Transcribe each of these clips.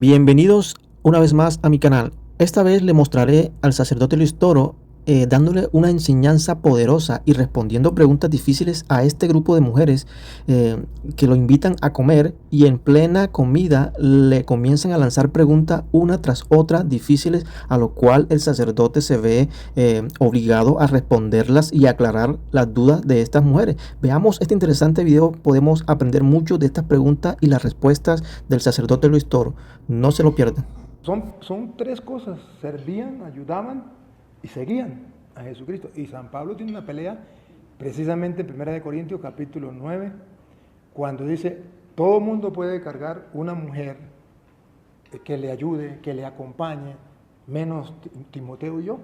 Bienvenidos una vez más a mi canal. Esta vez le mostraré al sacerdote Luis Toro dándole una enseñanza poderosa y respondiendo preguntas difíciles a este grupo de mujeres que lo invitan a comer y en plena comida le comienzan a lanzar preguntas una tras otra difíciles, a lo cual el sacerdote se ve obligado a responderlas y aclarar las dudas de estas mujeres. Veamos este interesante video, podemos aprender mucho de estas preguntas y las respuestas del sacerdote Luis Toro. No se lo pierdan. Son tres cosas: servían, ayudaban y seguían a Jesucristo. Y San Pablo tiene una pelea precisamente en 1 Corintios capítulo 9, cuando dice: todo mundo puede cargar una mujer que le ayude, que le acompañe, menos Timoteo y yo,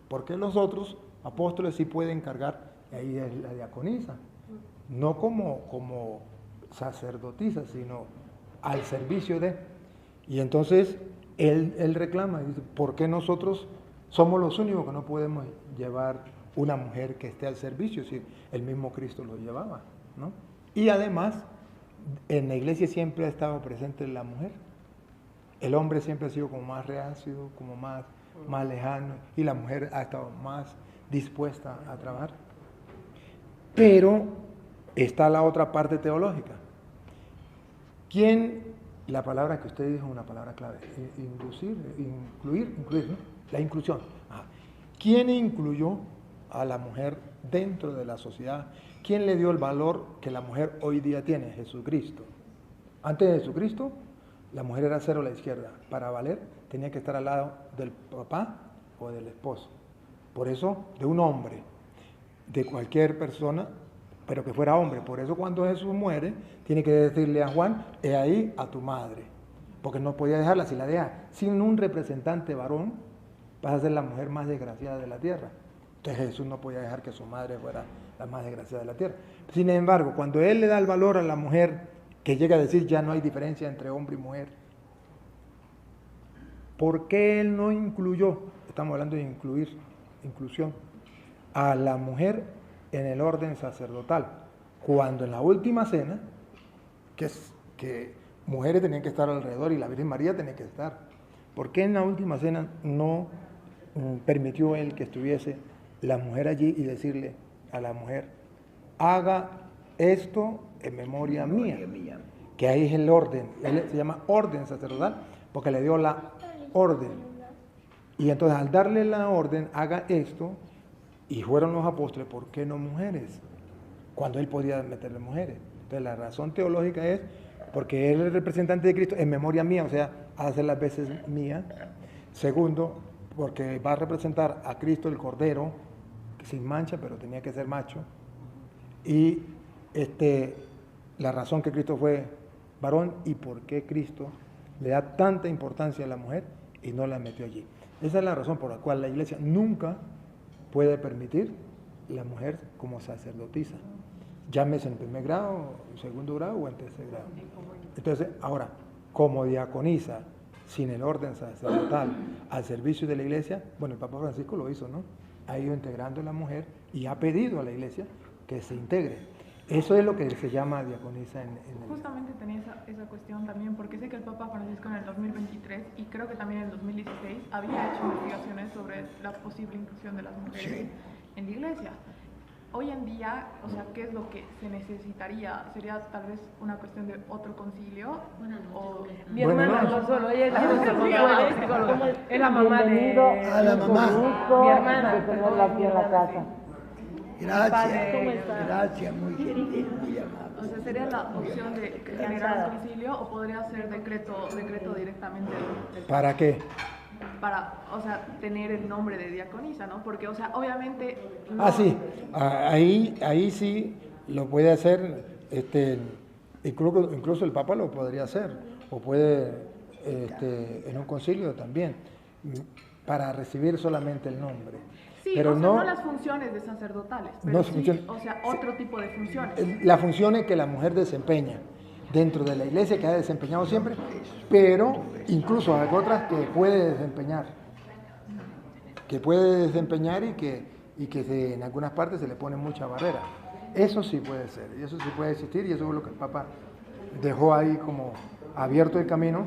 porque los otros apóstoles sí pueden cargar. Ahí es la diaconisa, no como sacerdotisa, sino al servicio de. Y entonces él reclama, dice: ¿por qué nosotros somos los únicos que no podemos llevar una mujer que esté al servicio? Si el mismo Cristo lo llevaba, ¿no? Y además, en la iglesia siempre ha estado presente la mujer. El hombre siempre ha sido como más reacio, como más lejano, y la mujer ha estado más dispuesta a trabajar. Pero está la otra parte teológica. La palabra que usted dijo es una palabra clave: incluir, ¿no? La inclusión. ¿Quién incluyó a la mujer dentro de la sociedad? ¿Quién le dio el valor que la mujer hoy día tiene? Jesucristo. Antes de Jesucristo, la mujer era cero a la izquierda. Para valer, tenía que estar al lado del papá o del esposo. Por eso, de un hombre, de cualquier persona, pero que fuera hombre. Por eso cuando Jesús muere, tiene que decirle a Juan: he ahí a tu madre. Porque no podía dejarla. Si la deja sin un representante varón, vas a ser la mujer más desgraciada de la tierra. Entonces Jesús no podía dejar que su madre fuera la más desgraciada de la tierra. Sin embargo, cuando Él le da el valor a la mujer, que llega a decir: ya no hay diferencia entre hombre y mujer, ¿por qué Él no incluyó? Estamos hablando de inclusión, a la mujer en el orden sacerdotal, cuando en la última cena, que mujeres tenían que estar alrededor y la Virgen María tenía que estar. ¿Por qué en la última cena no permitió Él que estuviese la mujer allí y decirle a la mujer: haga esto en memoria mía? Que ahí es el orden. Él se llama orden sacerdotal porque le dio la orden. Y entonces, al darle la orden, haga esto, y fueron los apóstoles, ¿por qué no mujeres? Cuando Él podía meterle mujeres. Entonces, la razón teológica es porque Él es el representante de Cristo en memoria mía, o sea, hace las veces mía. Segundo, porque va a representar a Cristo el Cordero, sin mancha, pero tenía que ser macho. Y la razón que Cristo fue varón y por qué Cristo le da tanta importancia a la mujer y no la metió allí. Esa es la razón por la cual la iglesia nunca puede permitir la mujer como sacerdotisa, llámese en primer grado, en segundo grado o en tercer grado. Entonces, ahora, como diaconisa, sin el orden sacerdotal, al servicio de la iglesia, bueno, el Papa Francisco lo hizo, ¿no? Ha ido integrando a la mujer y ha pedido a la iglesia que se integre. Eso es lo que se llama diaconisa en el... Justamente tenía esa cuestión también, porque sé que el Papa Francisco en el 2023 y creo que también en el 2016 había hecho investigaciones sobre la posible inclusión de las mujeres en la iglesia. Hoy en día, o sea, ¿qué es lo que se necesitaría? ¿Sería tal vez una cuestión de otro concilio? O... Mi hermana no solo, ella es la mamá de... A la mamá. Mi hermana. De tenerla aquí en la casa. Gracias, ¿Cómo está? gracias, muy gentil, muy amable. O sea, ¿sería la opción de generar un concilio o podría ser decreto directamente del Papa? ¿Para qué? Para, o sea, tener el nombre de diaconisa, ¿no? Porque, o sea, obviamente... No... Ah, sí, ahí sí lo puede hacer, incluso el Papa lo podría hacer, o puede en un concilio también, para recibir solamente el nombre. Sí, pero o sea, no las funciones de sacerdotales, pero no sí, o sea, otro tipo de funciones. Las funciones que la mujer desempeña dentro de la iglesia, que ha desempeñado siempre, pero incluso hay otras que puede desempeñar, y que en algunas partes se le pone mucha barrera. Eso sí puede ser, y eso sí puede existir, y eso es lo que el Papa dejó ahí como abierto el camino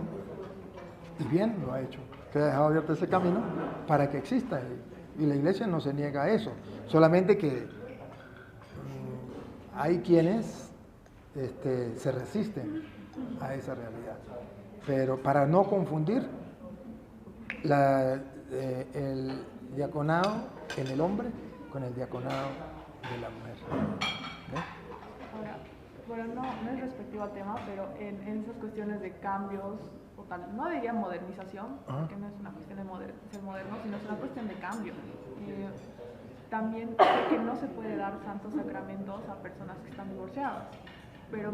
Y bien lo ha hecho, que ha dejado abierto ese camino para que exista. Y la iglesia no se niega a eso, solamente que hay quienes se resisten a esa realidad. Pero para no confundir el diaconado en el hombre con el diaconado de la mujer. Ahora, bueno, no es respectivo al tema, pero en esas cuestiones de cambios, o tal, no diría modernización, porque no es una cuestión de ser moderno, sino es una cuestión de cambio. También sé que no se puede dar santos sacramentos a personas que están divorciadas, pero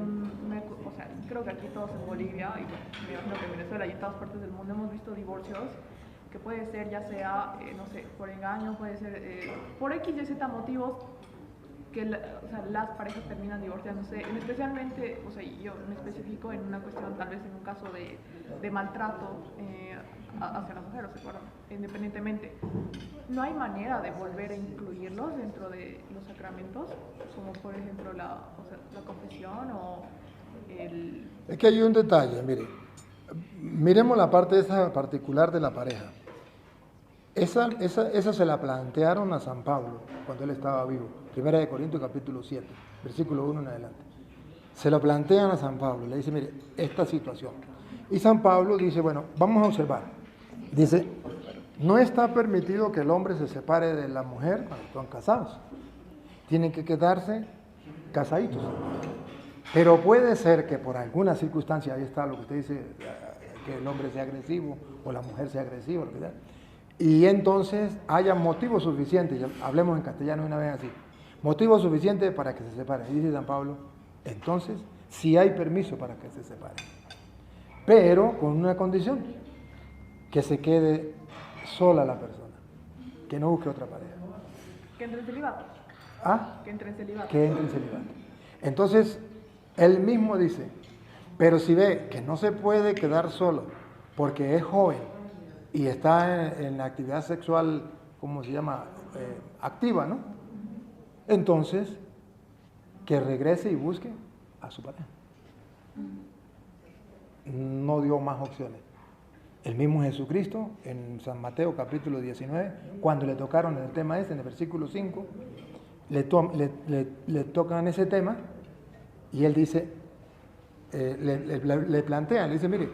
creo que aquí todos en Bolivia, y bueno, me imagino que en Venezuela y en todas partes del mundo hemos visto divorcios que puede ser ya sea, no sé, por engaño, puede ser por X y Z motivos, que las parejas terminan divorciándose, especialmente, yo me especifico en una cuestión, tal vez en un caso de maltrato hacia la mujer, bueno, independientemente. ¿No hay manera de volver a incluirlos dentro de los sacramentos? Como por ejemplo la confesión o el... Es que hay un detalle, mire, miremos la parte esa particular de la pareja. Esa se la plantearon a San Pablo cuando él estaba vivo. 1 Corintios capítulo 7, versículo 1 en adelante. Se lo plantean a San Pablo, le dice, mire, esta situación. Y San Pablo dice, bueno, vamos a observar. Dice, no está permitido que el hombre se separe de la mujer cuando están casados. Tienen que quedarse casaditos. Pero puede ser que por alguna circunstancia, ahí está lo que usted dice, que el hombre sea agresivo o la mujer sea agresiva, lo que sea. Y entonces haya motivo suficiente, hablemos en castellano una vez así, motivo suficiente para que se separen. Y dice San Pablo, entonces sí hay permiso para que se separen, pero con una condición, que se quede sola la persona, que no busque otra pareja. Que entre en celibato. ¿Ah? Que entre en celibato. Que entre en celibato. Entonces, él mismo dice, pero si ve que no se puede quedar solo porque es joven y está en la actividad sexual, ¿cómo se llama? Activa, ¿no? Entonces, que regrese y busque a su pareja. No dio más opciones. El mismo Jesucristo, en San Mateo capítulo 19, cuando le tocaron el tema ese, en el versículo 5, le tocan ese tema y él dice, le plantean, le dice, mire,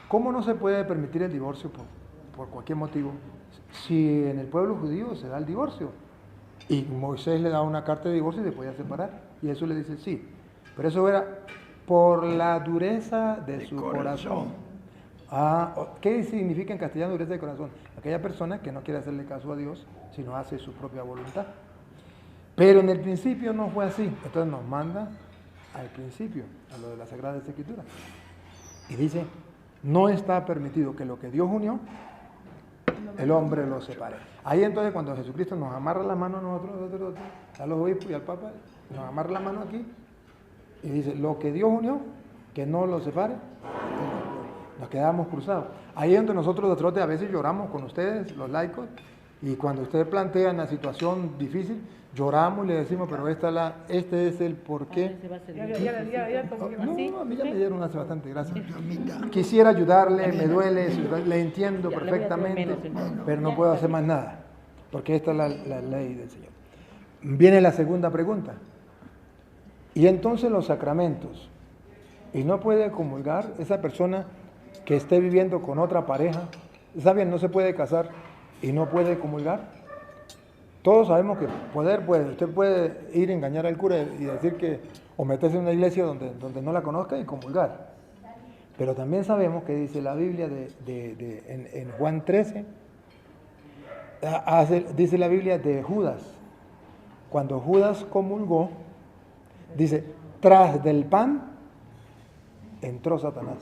¿cómo no se puede permitir el divorcio por cualquier motivo si en el pueblo judío se da el divorcio? Y Moisés le da una carta de divorcio y se podía separar. Y eso le dice, sí, pero eso era por la dureza de su corazón. ¿Qué significa en castellano dureza de corazón? Aquella persona que no quiere hacerle caso a Dios, sino hace su propia voluntad. Pero en el principio no fue así. Entonces nos manda al principio, a lo de la Sagrada Escritura. Y dice, no está permitido que lo que Dios unió, el hombre lo separe. Ahí entonces cuando Jesucristo nos amarra la mano a nosotros, a los obispos y al Papa, nos amarra la mano aquí y dice, lo que Dios unió, que no lo separe, nos quedamos cruzados. Ahí es donde nosotros los sacerdotes a veces lloramos con ustedes, los laicos, y cuando ustedes plantean la situación difícil, lloramos y le decimos, pero este es el porqué. No, a mí ya me dieron hace bastante, gracias. Quisiera ayudarle, me duele, le entiendo perfectamente, pero no puedo hacer más nada, porque esta es la ley del Señor. Viene la segunda pregunta. Y entonces los sacramentos, y no puede comulgar esa persona que esté viviendo con otra pareja, ¿saben? No se puede casar y no puede comulgar. Todos sabemos que usted puede ir a engañar al cura y decir que, o meterse en una iglesia donde no la conozca y comulgar. Pero también sabemos que dice la Biblia en Juan 13, dice la Biblia de Judas. Cuando Judas comulgó, dice, tras del pan entró Satanás.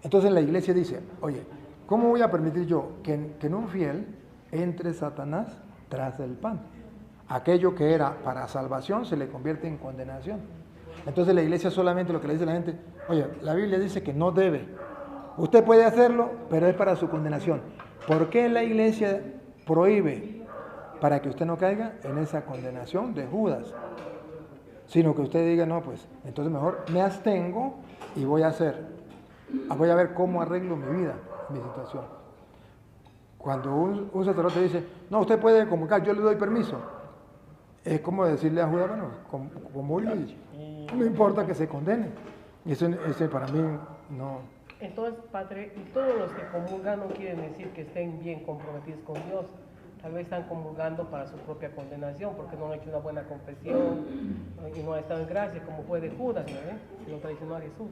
Entonces la iglesia dice, oye, ¿cómo voy a permitir yo que en un fiel entre Satanás tras el pan? Aquello que era para salvación se le convierte en condenación. Entonces la iglesia solamente lo que le dice a la gente, oye, la Biblia dice que no debe. Usted puede hacerlo, pero es para su condenación. ¿Por qué la iglesia prohíbe? Para que usted no caiga en esa condenación de Judas. Sino que usted diga, no, pues entonces mejor me abstengo y voy a hacer voy a ver cómo arreglo mi vida, mi situación. Cuando un sacerdote dice, no, usted puede comulgar, yo le doy permiso, es como decirle a Judas, bueno, comulgue, no importa que se condene. Ese para mí no. Entonces, padre, y todos los que comulgan no quieren decir que estén bien comprometidos con Dios. Tal vez están comulgando para su propia condenación, porque no han hecho una buena confesión y no han estado en gracia, como fue de Judas, ¿no? Lo traicionó a Jesús.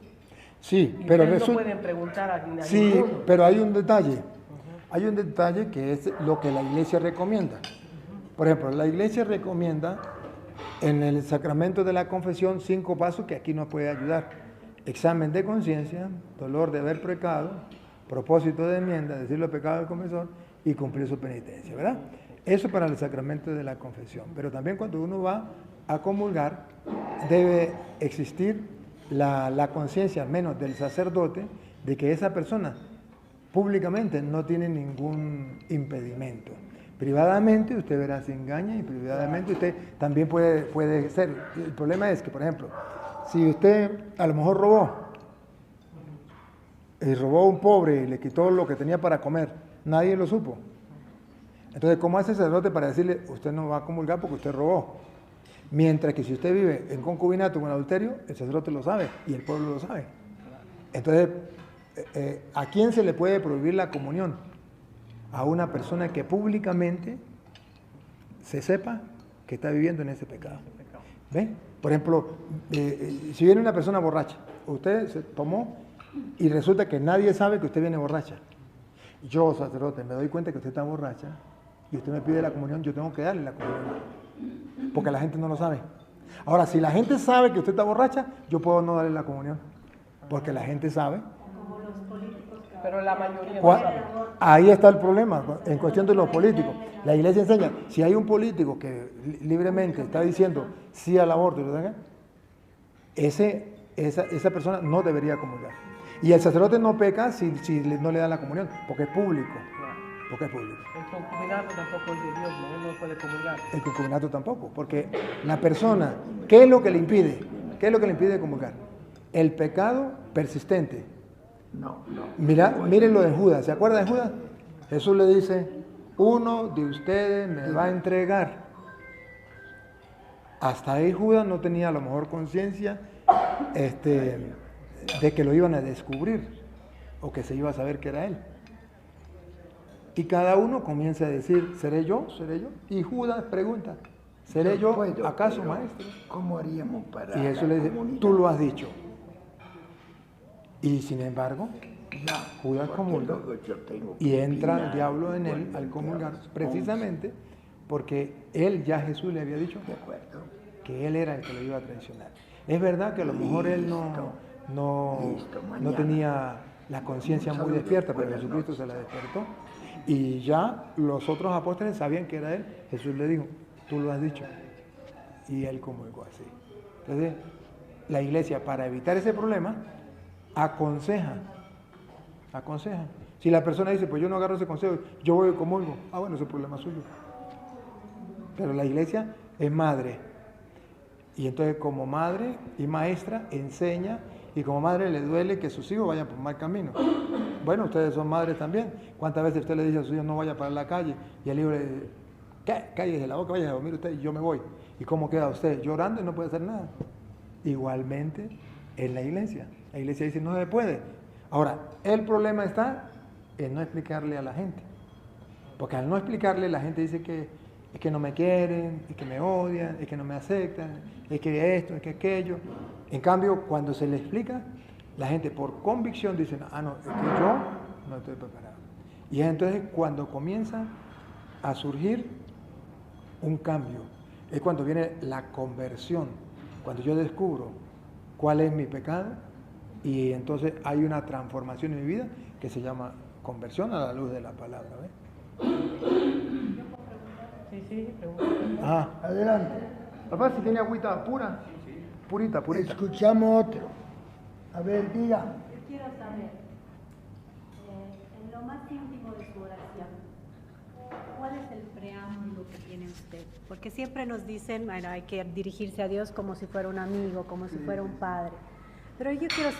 Sí, Y pero ustedes no pueden preguntar a sí, ninguno. pero hay un detalle. Hay un detalle que es lo que la iglesia recomienda. Por ejemplo, la iglesia recomienda en el sacramento de la confesión 5 pasos que aquí nos puede ayudar. Examen de conciencia, dolor de haber pecado, propósito de enmienda, decir los pecados del confesor y cumplir su penitencia, ¿verdad? Eso para el sacramento de la confesión. Pero también cuando uno va a comulgar, debe existir la conciencia, al menos del sacerdote, de que esa persona públicamente no tiene ningún impedimento. Privadamente usted verá se engaña y privadamente usted también puede ser. El problema es que, por ejemplo, si usted a lo mejor robó a un pobre y le quitó lo que tenía para comer, nadie lo supo. Entonces, ¿cómo hace el sacerdote para decirle, usted no va a comulgar porque usted robó? Mientras que si usted vive en concubinato o en adulterio, el sacerdote lo sabe y el pueblo lo sabe. Entonces, ¿a quién se le puede prohibir la comunión? A una persona que públicamente se sepa que está viviendo en ese pecado. ¿Ven? Por ejemplo, si viene una persona borracha, usted se tomó y resulta que nadie sabe que usted viene borracha. Yo, sacerdote, me doy cuenta que usted está borracha y usted me pide la comunión, yo tengo que darle la comunión, porque la gente no lo sabe. Ahora, si la gente sabe que usted está borracha, yo puedo no darle la comunión, porque la gente sabe. Pero la mayoría no sabe. Ahí está el problema, en cuestión de los políticos. La iglesia enseña, si hay un político que libremente está diciendo sí al aborto, esa persona no debería comulgar. Y el sacerdote no peca si no le da la comunión, porque es público. Porque es público. El concubinato tampoco es de Dios, ¿no? No puede comulgar. El concubinato tampoco, porque la persona, ¿qué es lo que le impide? ¿Qué es lo que le impide comulgar? El pecado persistente. Miren lo de Judas, ¿se acuerdan de Judas? Jesús le dice, uno de ustedes me va a entregar. Hasta ahí Judas no tenía a lo mejor conciencia de que lo iban a descubrir o que se iba a saber que era él. Y cada uno comienza a decir, ¿seré yo? ¿Seré yo? Y Judas pregunta, ¿seré yo acaso maestro? ¿Cómo haríamos para Y Jesús le dice, tú lo has dicho. Y sin embargo, Judas comulga y entra el diablo en él al comulgar, precisamente porque él ya Jesús le había dicho que él era el que lo iba a traicionar. Es verdad que a lo mejor él no tenía la conciencia muy despierta, pero Jesucristo se la despertó. Y ya los otros apóstoles sabían que era él. Jesús le dijo, tú lo has dicho. Y él comulgó así. Entonces, la iglesia, para evitar ese problema, aconseja. Si la persona dice, pues yo no agarro ese consejo, yo voy y comulgo. Bueno, ese es problema suyo. Pero la iglesia es madre. Y entonces como madre y maestra enseña, y como madre le duele que sus hijos vayan por mal camino. Bueno, ustedes son madres también. ¿Cuántas veces usted le dice a sus hijos no vaya para la calle? Y el hijo le dice, cállese la boca, vaya a dormir usted y yo me voy. ¿Y cómo queda usted? Llorando y no puede hacer nada. Igualmente en la iglesia. La iglesia dice no se puede. Ahora, el problema está en no explicarle a la gente. Porque al no explicarle, la gente dice que es que no me quieren, es que me odian, es que no me aceptan, es que esto, es que aquello. En cambio, cuando se le explica, la gente por convicción dice, no, es que yo no estoy preparado. Y es entonces cuando comienza a surgir un cambio. Es cuando viene la conversión, cuando yo descubro cuál es mi pecado y entonces hay una transformación en mi vida que se llama conversión a la luz de la palabra. Sí, Adelante. Papá, si tiene agüita pura, purita. Escuchamos otro. A ver, diga. Yo quiero saber, en lo más íntimo de su oración, ¿cuál es el preámbulo que tiene usted? Porque siempre nos dicen, bueno, hay que dirigirse a Dios como si fuera un amigo, como si fuera un padre. Pero yo quiero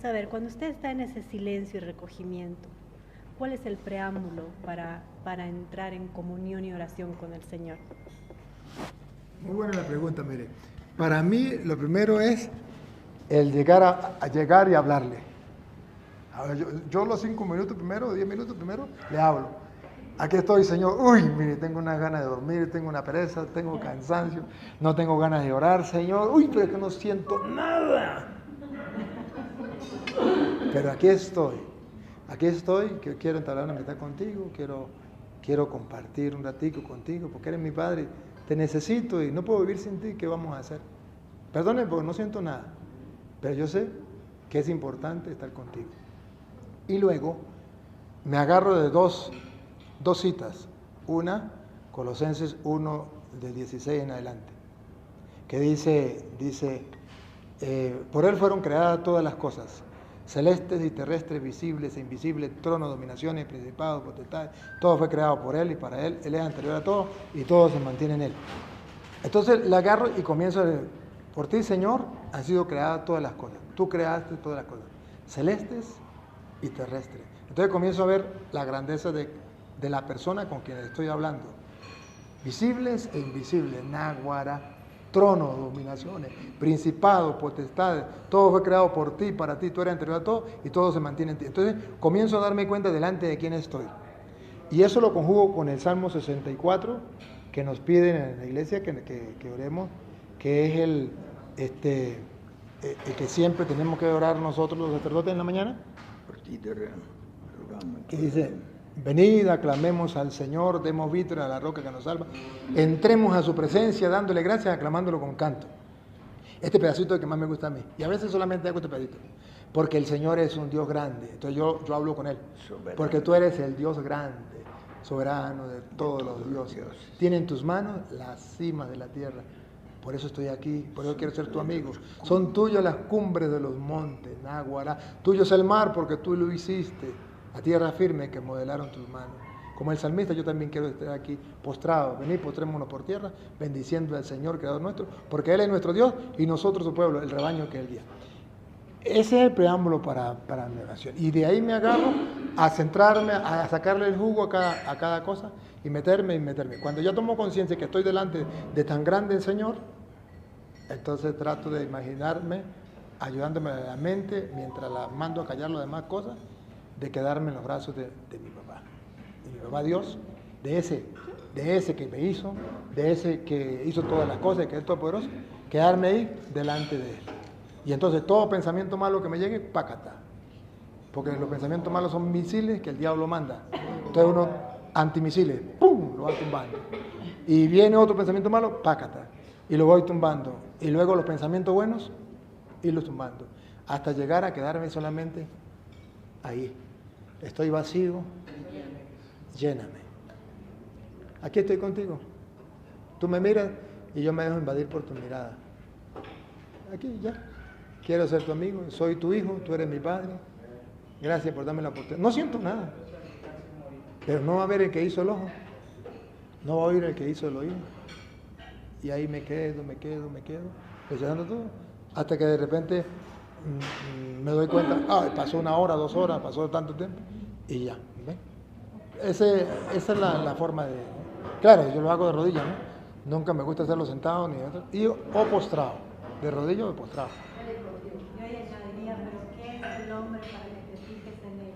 saber, cuando usted está en ese silencio y recogimiento, ¿cuál es el preámbulo para entrar en comunión y oración con el Señor? Muy buena la pregunta, mire. Para mí, lo primero es el llegar a llegar y hablarle. A ver, yo los 5 minutos primero, 10 minutos primero, le hablo. Aquí estoy, Señor. Uy, mire, tengo unas ganas de dormir, tengo una pereza, tengo cansancio, no tengo ganas de orar, Señor. Uy, pero es que no siento nada. Pero aquí estoy, que quiero entablar una amistad contigo, quiero compartir un ratico contigo, porque eres mi Padre, te necesito y no puedo vivir sin ti, ¿qué vamos a hacer? Perdónenme porque no siento nada, pero yo sé que es importante estar contigo. Y luego me agarro de dos citas, una, Colosenses 1, del 16 en adelante, que dice, por él fueron creadas todas las cosas, celestes y terrestres, visibles e invisibles, tronos, dominaciones, principados, potestades, todo fue creado por él y para él, él es anterior a todo y todo se mantiene en él. Entonces le agarro y comienzo a decir, por ti, Señor, han sido creadas todas las cosas, tú creaste todas las cosas, celestes y terrestres. Entonces comienzo a ver la grandeza de la persona con quien estoy hablando, visibles e invisibles, náguara, tronos, dominaciones, principados, potestades, todo fue creado por ti, para ti, tú eres anterior a todo y todo se mantiene en ti. Entonces comienzo a darme cuenta delante de quién estoy. Y eso lo conjugo con el Salmo 64, que nos piden en la iglesia que oremos, que es el que siempre tenemos que orar nosotros los sacerdotes en la mañana, que dice, venid, aclamemos al Señor, demos víctoria a la roca que nos salva, entremos a su presencia dándole gracias, aclamándolo con canto. Este pedacito es el que más me gusta a mí, y a veces solamente hago este pedacito, porque el Señor es un Dios grande, entonces yo hablo con Él, porque tú eres el Dios grande, soberano de todos los dioses, tiene en tus manos las cimas de la tierra, por eso estoy aquí, por eso quiero ser tu amigo, son tuyas las cumbres de los montes, náguara, tuyo es el mar porque tú lo hiciste, la tierra firme que modelaron tus manos. Como el salmista, yo también quiero estar aquí postrado. Venid, postrémonos por tierra, bendiciendo al Señor, Creador nuestro, porque Él es nuestro Dios y nosotros su pueblo, el rebaño que Él guía. Ese es el preámbulo para mi oración. Y de ahí me agarro a centrarme, a sacarle el jugo a cada cosa y meterme. Cuando yo tomo conciencia que estoy delante de tan grande el Señor, entonces trato de imaginarme, ayudándome a la mente, mientras la mando a callar las demás cosas, de quedarme en los brazos de mi papá Dios, de ese que me hizo, de ese que hizo todas las cosas, que es todopoderoso, quedarme ahí delante de Él. Y entonces todo pensamiento malo que me llegue, pácata. Porque los pensamientos malos son misiles que el diablo manda. Entonces uno, antimisiles, ¡pum!, lo va tumbando. Y viene otro pensamiento malo, pácata. Y lo voy tumbando. Y luego los pensamientos buenos, irlos tumbando. Hasta llegar a quedarme solamente ahí. Estoy vacío, lléname. Aquí estoy contigo. Tú me miras y yo me dejo invadir por tu mirada. Aquí ya. Quiero ser tu amigo, soy tu hijo, tú eres mi padre. Gracias por darme la oportunidad. No siento nada. Pero no va a ver el que hizo el ojo. No va a oír el que hizo el oído. Y ahí me quedo, deseando todo. Hasta que de repente me doy cuenta, pasó 1 hora, 2 horas, pasó tanto tiempo, y ya. ¿Ven? Esa es la forma de... Claro, yo lo hago de rodillas, ¿no? Nunca me gusta hacerlo sentado, ni otro, o postrado, de rodillas o postrado. Yo añadiría, pero ¿qué es el hombre para que te fijes en él?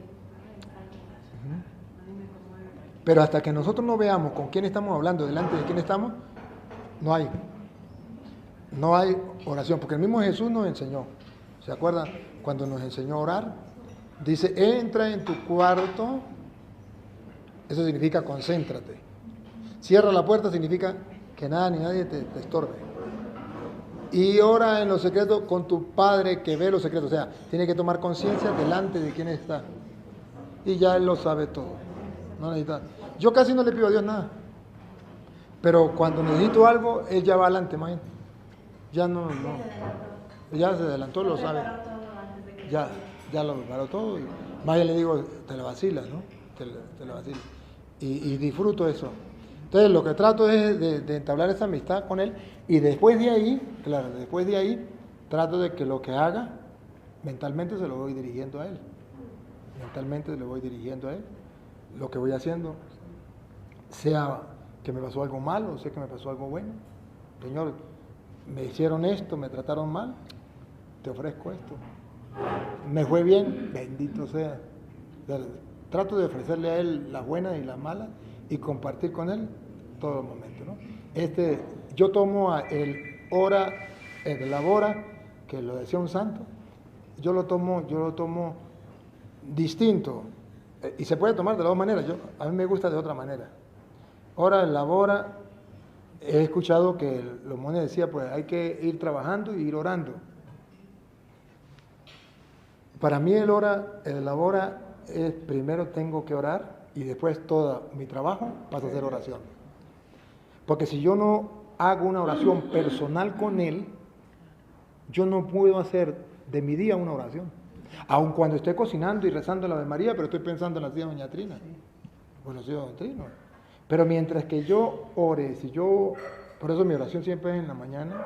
A mí me conmueve. Pero hasta que nosotros no veamos con quién estamos hablando, delante de quién estamos, no hay oración, porque el mismo Jesús nos enseñó. ¿Se acuerdan cuando nos enseñó a orar? Dice, entra en tu cuarto, eso significa concéntrate. Cierra la puerta significa que nada ni nadie te estorbe. Y ora en lo secreto con tu Padre que ve lo secreto. O sea, tiene que tomar conciencia delante de quién está. Y ya Él lo sabe todo. No necesita. Yo casi no le pido a Dios nada. Pero cuando necesito algo, Él ya va adelante, imagínate. Ya no. Ya se adelantó, lo sabe. Ya lo preparó todo. Y más le digo, te la vacilas, ¿no? Te la vacilas. Y disfruto eso. Entonces lo que trato es de entablar esa amistad con Él. Y después de ahí, trato de que lo que haga mentalmente se lo voy dirigiendo a Él. Mentalmente le voy dirigiendo a Él lo que voy haciendo, sea que me pasó algo malo, o sea que me pasó algo bueno. Señor, me hicieron esto, me trataron mal, te ofrezco esto. Me fue bien, bendito sea. Trato de ofrecerle a Él las buenas y las malas y compartir con Él todo el momento, ¿no? Yo tomo el hora, el labora, que lo decía un santo, yo lo tomo distinto, y se puede tomar de las dos maneras. A mí me gusta de otra manera. Hora, el labora, he escuchado que los monjes decía, pues hay que ir trabajando y ir orando. Para mí el labora es primero tengo que orar y después todo mi trabajo pasa a ser oración. Porque si yo no hago una oración personal con Él, yo no puedo hacer de mi día una oración. Aun cuando estoy cocinando y rezando la Ave María, pero estoy pensando en la tía Doña Trina. Bueno, sí, Doña Trina. Pero mientras que yo ore, por eso mi oración siempre es en la mañana,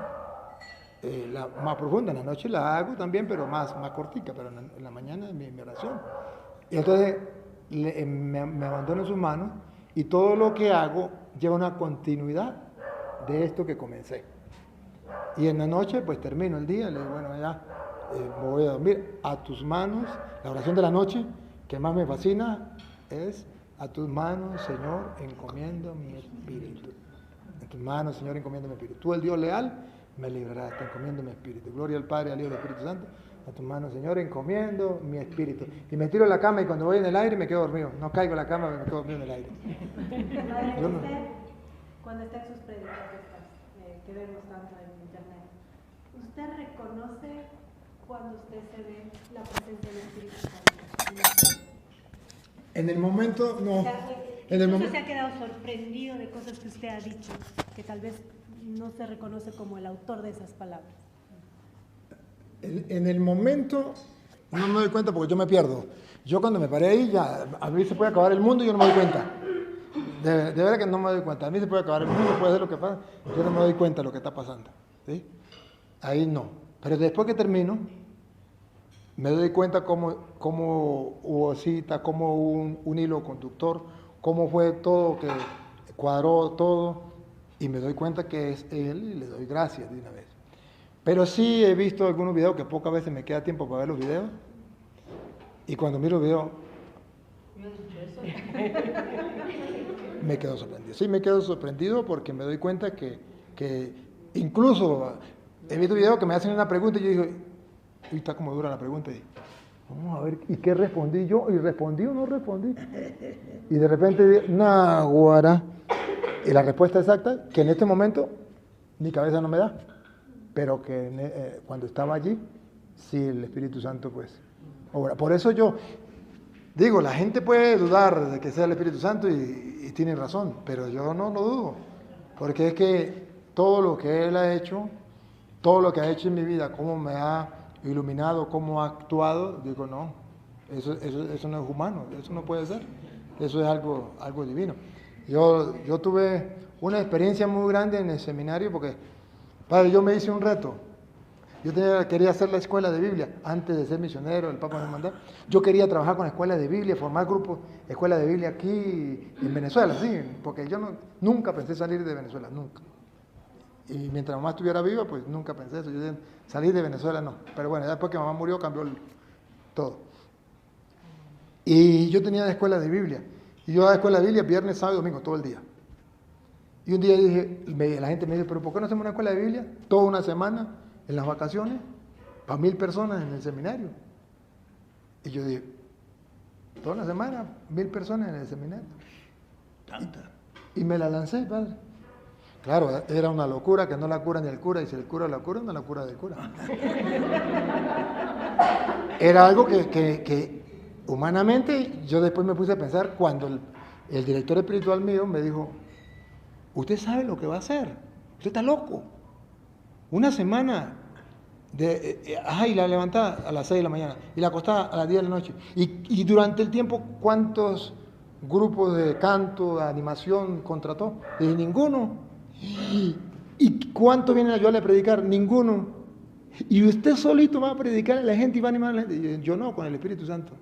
la más profunda, en la noche la hago también, pero más cortica, pero en la mañana es mi oración. Y entonces me abandono en sus manos y todo lo que hago lleva una continuidad de esto que comencé. Y en la noche pues termino el día, le digo, bueno, ya me voy a dormir. A tus manos, la oración de la noche que más me fascina es: a tus manos, Señor, encomiendo mi espíritu. En tus manos, Señor, encomiendo mi espíritu. Tú, el Dios leal, me librarás, te encomiendo mi espíritu. Gloria al Padre, al Hijo y al Espíritu Santo. A tus manos, Señor, encomiendo mi espíritu. Y me tiro en la cama y cuando voy en el aire me quedo dormido. No caigo en la cama, me quedo dormido en el aire. Padre, cuando está en sus predicas que vemos tanto en internet, ¿usted reconoce cuando usted se ve la presencia del Espíritu Santo? En el momento, no. O sea, ¿se ha quedado sorprendido de cosas que usted ha dicho, que tal vez no se reconoce como el autor de esas palabras? En el momento no me doy cuenta porque yo me pierdo. Yo cuando me paré ahí, ya a mí se puede acabar el mundo y yo no me doy cuenta. De verdad que no me doy cuenta. A mí se puede acabar el mundo, puede ser lo que pasa, yo no me doy cuenta de lo que está pasando. ¿Sí? Ahí no. Pero después que termino, me doy cuenta cómo hubo cita, cómo hubo un hilo conductor, cómo fue todo, que cuadró todo, y me doy cuenta que es Él y le doy gracias de una vez. Pero sí he visto algunos videos que pocas veces me queda tiempo para ver los videos, y cuando miro el video me quedo sorprendido. Sí, me quedo sorprendido porque me doy cuenta que incluso he visto videos que me hacen una pregunta y yo digo, uy, está como dura la pregunta, y vamos a ver, ¿y qué respondí yo? ¿Y respondí o no respondí? Y de repente digo, naguará. Y la respuesta exacta, que en este momento mi cabeza no me da, pero que cuando estaba allí, sí, el Espíritu Santo pues obra. Por eso yo digo, la gente puede dudar de que sea el Espíritu Santo y tiene razón, pero yo no lo dudo, porque es que todo lo que Él ha hecho, todo lo que ha hecho en mi vida, cómo me ha iluminado, cómo ha actuado, digo, no, eso no es humano, eso no puede ser, eso es algo divino. Yo tuve una experiencia muy grande en el seminario porque, padre, yo me hice un reto. Yo quería hacer la escuela de Biblia antes de ser misionero, el Papa me mandó. Yo quería trabajar con la escuela de Biblia, formar grupos de escuela de Biblia aquí en Venezuela, sí, porque yo nunca pensé salir de Venezuela, nunca. Y mientras mamá estuviera viva, pues nunca pensé eso. Yo dije, salir de Venezuela no. Pero bueno, ya después que mamá murió cambió todo. Y yo tenía la escuela de Biblia. Y yo a la escuela de Biblia viernes, sábado y domingo, todo el día. Y un día dije, la gente me dice, pero ¿por qué no hacemos una escuela de Biblia? Toda una semana, en las vacaciones, para 1000 personas en el seminario. Y yo dije, toda una semana, 1000 personas en el seminario. Tanta. Y me la lancé, padre. Claro, era una locura que no la cura ni el cura, y si el cura la cura, no la cura del cura. Era algo que humanamente yo después me puse a pensar cuando el director espiritual mío me dijo, usted sabe lo que va a hacer, usted está loco. Una semana y la levantada a las 6 de la mañana y la acostada a las 10 de la noche. Y durante el tiempo, ¿cuántos grupos de canto, de animación contrató? Dije, ninguno. ¿Y cuánto vienen a ayudarle a predicar? Ninguno. Y usted solito va a predicar a la gente y va a animar a la gente. Y yo no, con el Espíritu Santo.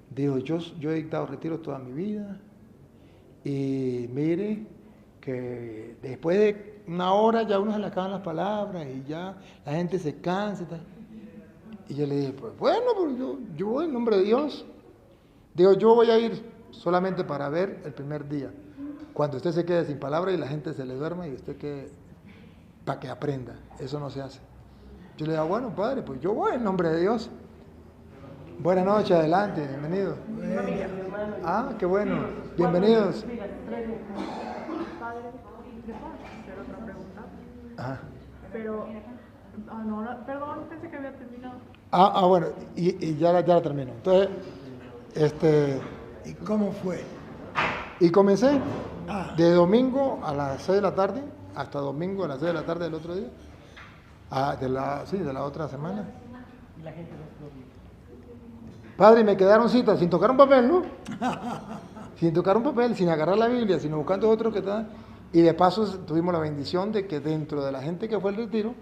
Digo, yo he dictado retiros toda mi vida. Y mire que después de una hora ya uno se le acaban las palabras y ya la gente se cansa y tal. Y yo le dije, pues bueno, pues yo voy en nombre de Dios. Digo, yo voy a ir solamente para ver el primer día. Cuando usted se quede sin palabras y la gente se le duerma y usted quede para que aprenda. Eso no se hace. Yo le digo, bueno, padre, pues yo voy en nombre de Dios. Buenas noches, adelante, bienvenido. Ah, qué bueno, bienvenidos. Padre, ¿le puedo hacer otra pregunta? Ajá. Pero, perdón, pensé que había terminado. Bueno, y ya la termino. Entonces, ¿Y cómo fue? y comencé de domingo a las 6 de la tarde hasta domingo a las 6 de la tarde del otro día. De la otra semana. Padre, me quedaron citas sin tocar un papel, ¿no? Sin tocar un papel, sin agarrar la Biblia, sino buscando otro que tal. Y de paso tuvimos la bendición de que dentro de la gente que fue al retiro,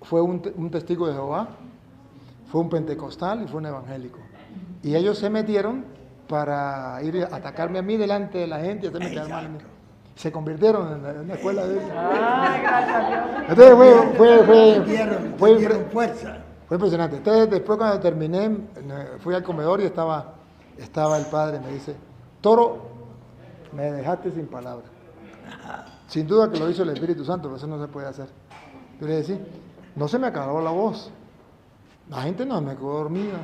fue un testigo de Jehová, fue un pentecostal y fue un evangélico. Y ellos se metieron para ir a atacarme a mí delante de la gente y hacerme quedar mal a mí. Se convirtieron en la escuela de ellos. Ay, gracias a Dios. Entonces Te dieron fuerza. fue impresionante. Entonces después cuando terminé, fui al comedor y estaba el padre, me dice, Toro, me dejaste sin palabras. Sin duda que lo hizo el Espíritu Santo, pero eso no se puede hacer. Yo le decía, no se me acabó la voz. La gente no me quedó dormida.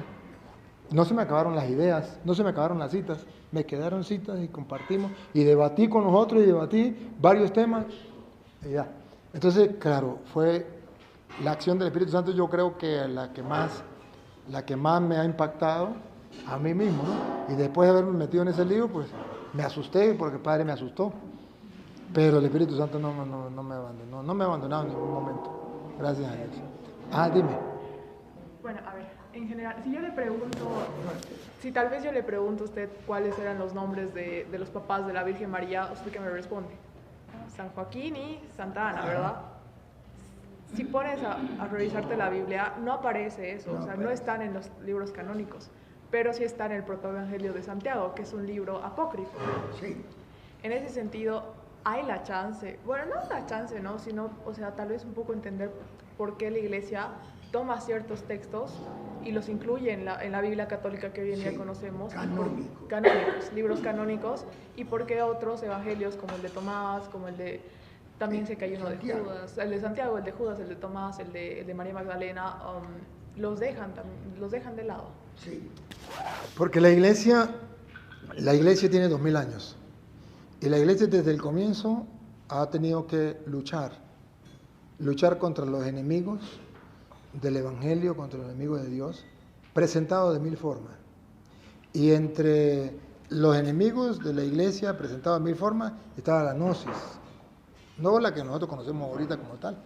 No se me acabaron las ideas, no se me acabaron las citas. Me quedaron citas y compartimos y debatí con nosotros y debatí varios temas. Y ya. Entonces, claro, fue la acción del Espíritu Santo, yo creo que la que más me ha impactado a mí mismo, ¿no? Y después de haberme metido en ese lío, pues me asusté porque el Padre me asustó. Pero el Espíritu Santo no me abandonó, no me ha abandonado en ningún momento. Gracias a Dios. Dime. Bueno, a ver, en general, si tal vez yo le pregunto a usted cuáles eran los nombres de los papás de la Virgen María, ¿usted qué me responde? San Joaquín y Santa Ana, ¿verdad? Si pones a revisarte la Biblia, no aparece eso, o sea, no están en los libros canónicos, pero sí está en el Protoevangelio de Santiago, que es un libro apócrifo. Sí. En ese sentido, hay la chance, bueno, no la chance, ¿no? Sino, o sea, tal vez un poco entender por qué la Iglesia toma ciertos textos y los incluye en la Biblia católica que hoy en día conocemos, canónicos, libros canónicos, y por qué otros evangelios como el de Tomás, como el de, también sé que hay uno de Judas, el de Santiago, el de Judas, el de Tomás, el de María Magdalena, los dejan de lado. Sí. Porque la iglesia tiene 2000 años. Y la iglesia desde el comienzo ha tenido que luchar contra los enemigos del Evangelio, contra los enemigos de Dios, presentados de 1000 formas. Y entre los enemigos de la iglesia presentados de 1000 formas estaba la gnosis, no la que nosotros conocemos ahorita como tal,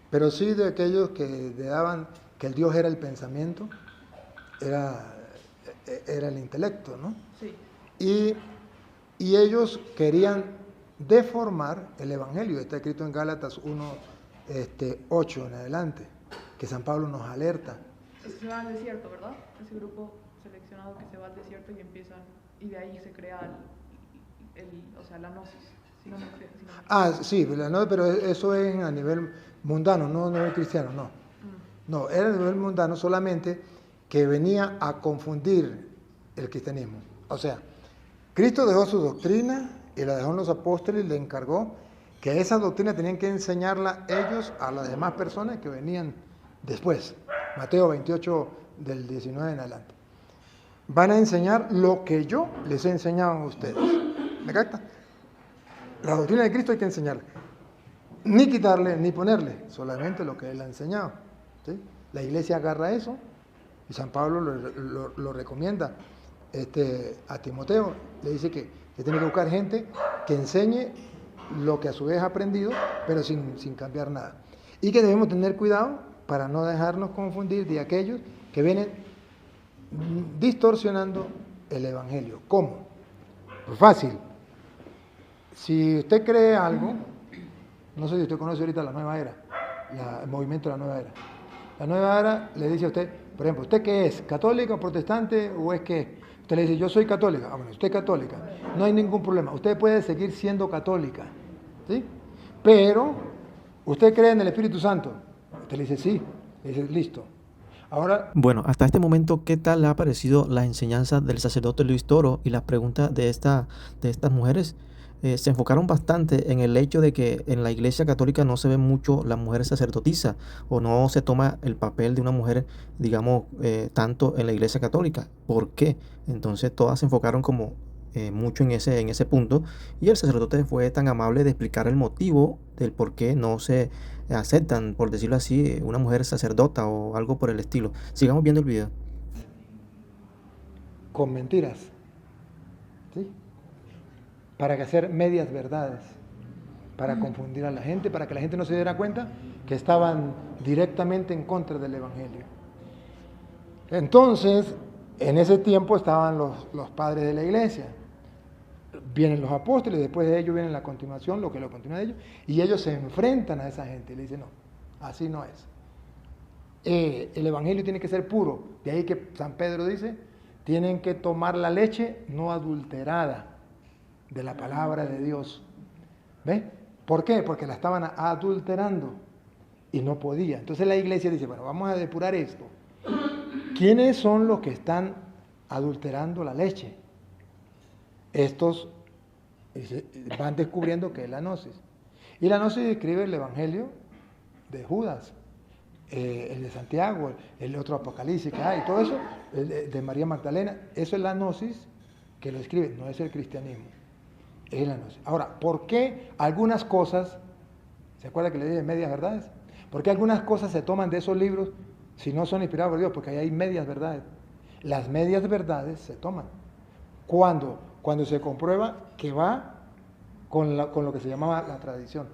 pero sí de aquellos que daban que el Dios era el pensamiento, era el intelecto, ¿no? Sí. Y ellos querían deformar el Evangelio. Está escrito en Gálatas 1:8 en adelante, que San Pablo nos alerta. Se va al desierto, ¿verdad? Ese grupo seleccionado que se va al desierto y de ahí se crea la gnosis. Sí, pero eso es a nivel mundano, no a nivel cristiano, no. No, era a nivel mundano solamente que venía a confundir el cristianismo. O sea, Cristo dejó su doctrina y la dejó en los apóstoles y le encargó que esa doctrina tenían que enseñarla ellos a las demás personas que venían después. Mateo 28 del 19 en adelante. Van a enseñar lo que yo les he enseñado a ustedes. ¿Me capta? La doctrina de Cristo hay que enseñarla. Ni quitarle ni ponerle, solamente lo que Él ha enseñado. ¿Sí? La iglesia agarra eso y San Pablo lo recomienda a Timoteo. Le dice que tiene que buscar gente que enseñe lo que a su vez ha aprendido, pero sin cambiar nada. Y que debemos tener cuidado para no dejarnos confundir de aquellos que vienen distorsionando el Evangelio. ¿Cómo? Pues fácil. Si usted cree algo, no sé si usted conoce ahorita la nueva era, el movimiento de la nueva era. La nueva era le dice a usted, por ejemplo, ¿usted qué es? ¿Católica o protestante o es qué? Usted le dice, yo soy católica. Ah, bueno, usted es católica. No hay ningún problema. Usted puede seguir siendo católica. ¿Sí? Pero, ¿usted cree en el Espíritu Santo? Usted le dice, sí. Le dice, listo. Ahora, Bueno, hasta este momento, ¿qué tal le ha parecido la enseñanza del sacerdote Luis Toro y las preguntas de estas mujeres? Se enfocaron bastante en el hecho de que en la Iglesia Católica no se ve mucho la mujer sacerdotisa o no se toma el papel de una mujer, digamos, tanto en la Iglesia Católica. ¿Por qué? Entonces todas se enfocaron como mucho en ese punto y el sacerdote fue tan amable de explicar el motivo del por qué no se aceptan, por decirlo así, una mujer sacerdota o algo por el estilo. Sigamos viendo el video. con mentiras. ¿Sí? Para hacer medias verdades, para confundir a la gente, para que la gente no se diera cuenta que estaban directamente en contra del Evangelio. Entonces, en ese tiempo estaban los padres de la iglesia. Vienen los apóstoles, después de ellos viene la continuación, lo que lo continúa de ellos, y ellos se enfrentan a esa gente y le dicen, no, así no es. El Evangelio tiene que ser puro. De ahí que San Pedro dice, tienen que tomar la leche no adulterada de la palabra de Dios. ¿Ves? ¿Por qué? Porque la estaban adulterando y no podía. Entonces la iglesia dice, bueno, vamos a depurar esto. ¿Quiénes son los que están adulterando la leche? Estos van descubriendo que es la gnosis. Y la gnosis describe el Evangelio de Judas, el de Santiago, el otro Apocalipsis que hay, todo eso, de María Magdalena. Eso es la gnosis que lo escribe, no es el cristianismo. Es la gnosis. Ahora, ¿por qué algunas cosas, se acuerda que le dije medias verdades? ¿Por qué algunas cosas se toman de esos libros si no son inspirados por Dios? Porque ahí hay medias verdades. Las medias verdades se toman. Cuando se comprueba que va con lo que se llamaba la tradición.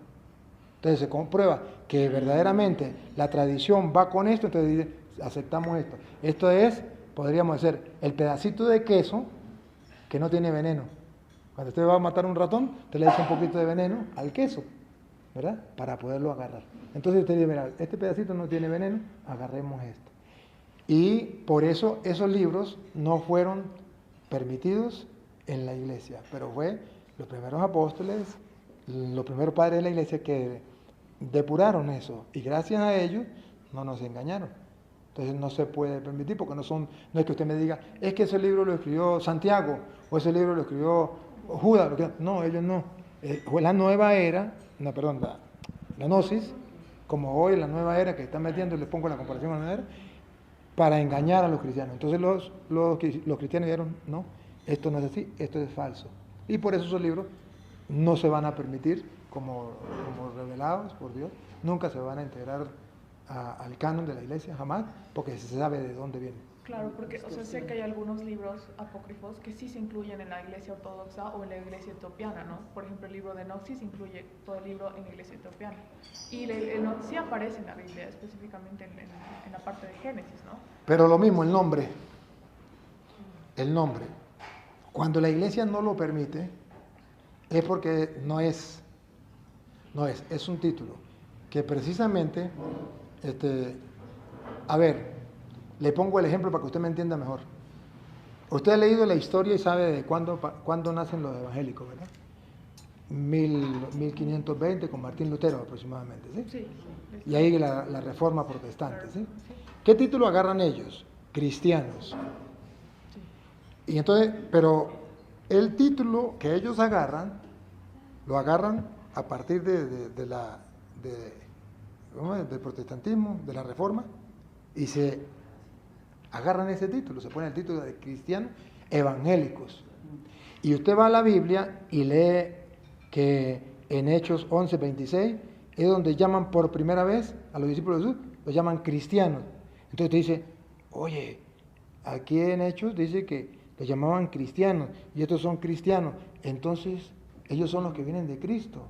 Entonces se comprueba que verdaderamente la tradición va con esto, entonces dice, aceptamos esto. Esto es, podríamos decir, el pedacito de queso que no tiene veneno. Cuando usted va a matar un ratón, usted le echa un poquito de veneno al queso, ¿verdad? Para poderlo agarrar. Entonces usted dice, mira, este pedacito no tiene veneno, agarremos esto. Y por eso esos libros no fueron permitidos en la iglesia, pero fue los primeros apóstoles, los primeros padres de la iglesia que depuraron eso, y gracias a ellos no nos engañaron. Entonces no se puede permitir, porque no es que usted me diga, es que ese libro lo escribió Santiago, o ese libro lo escribió Judas. No, ellos no. Fue la nueva era, no, perdón, la gnosis, como hoy la nueva era que están metiendo, les pongo la comparación a la nueva era, para engañar a los cristianos. Entonces los cristianos dijeron, no, esto no es así, esto es falso. Y por eso esos libros no se van a permitir como revelados por Dios, nunca se van a integrar al canon de la iglesia, jamás, porque se sabe de dónde vienen. Claro, porque sé que hay algunos libros apócrifos que sí se incluyen en la iglesia ortodoxa o en la iglesia etiopiana, ¿no? Por ejemplo, el libro de Noxis incluye todo el libro en la iglesia etiopiana. Y el sí aparece en la Biblia, específicamente en la parte de Génesis, ¿no? Pero lo mismo, el nombre. Cuando la iglesia no lo permite, es porque es un título que precisamente, a ver, le pongo el ejemplo para que usted me entienda mejor. Usted ha leído la historia y sabe de cuándo nacen los evangélicos, ¿verdad? 1520 con Martín Lutero aproximadamente, ¿sí? Sí. Y ahí la Reforma Protestante, ¿sí? ¿Qué título agarran ellos? Cristianos. Y entonces, pero el título que ellos agarran, lo agarran a partir del protestantismo, de la Reforma, y se agarran ese título, se pone el título de cristianos evangélicos. Y usted va a la Biblia y lee que en Hechos 11:26 es donde llaman por primera vez a los discípulos de Jesús, los llaman cristianos. Entonces te dice, oye, aquí en Hechos dice que los llamaban cristianos y estos son cristianos, entonces ellos son los que vienen de Cristo.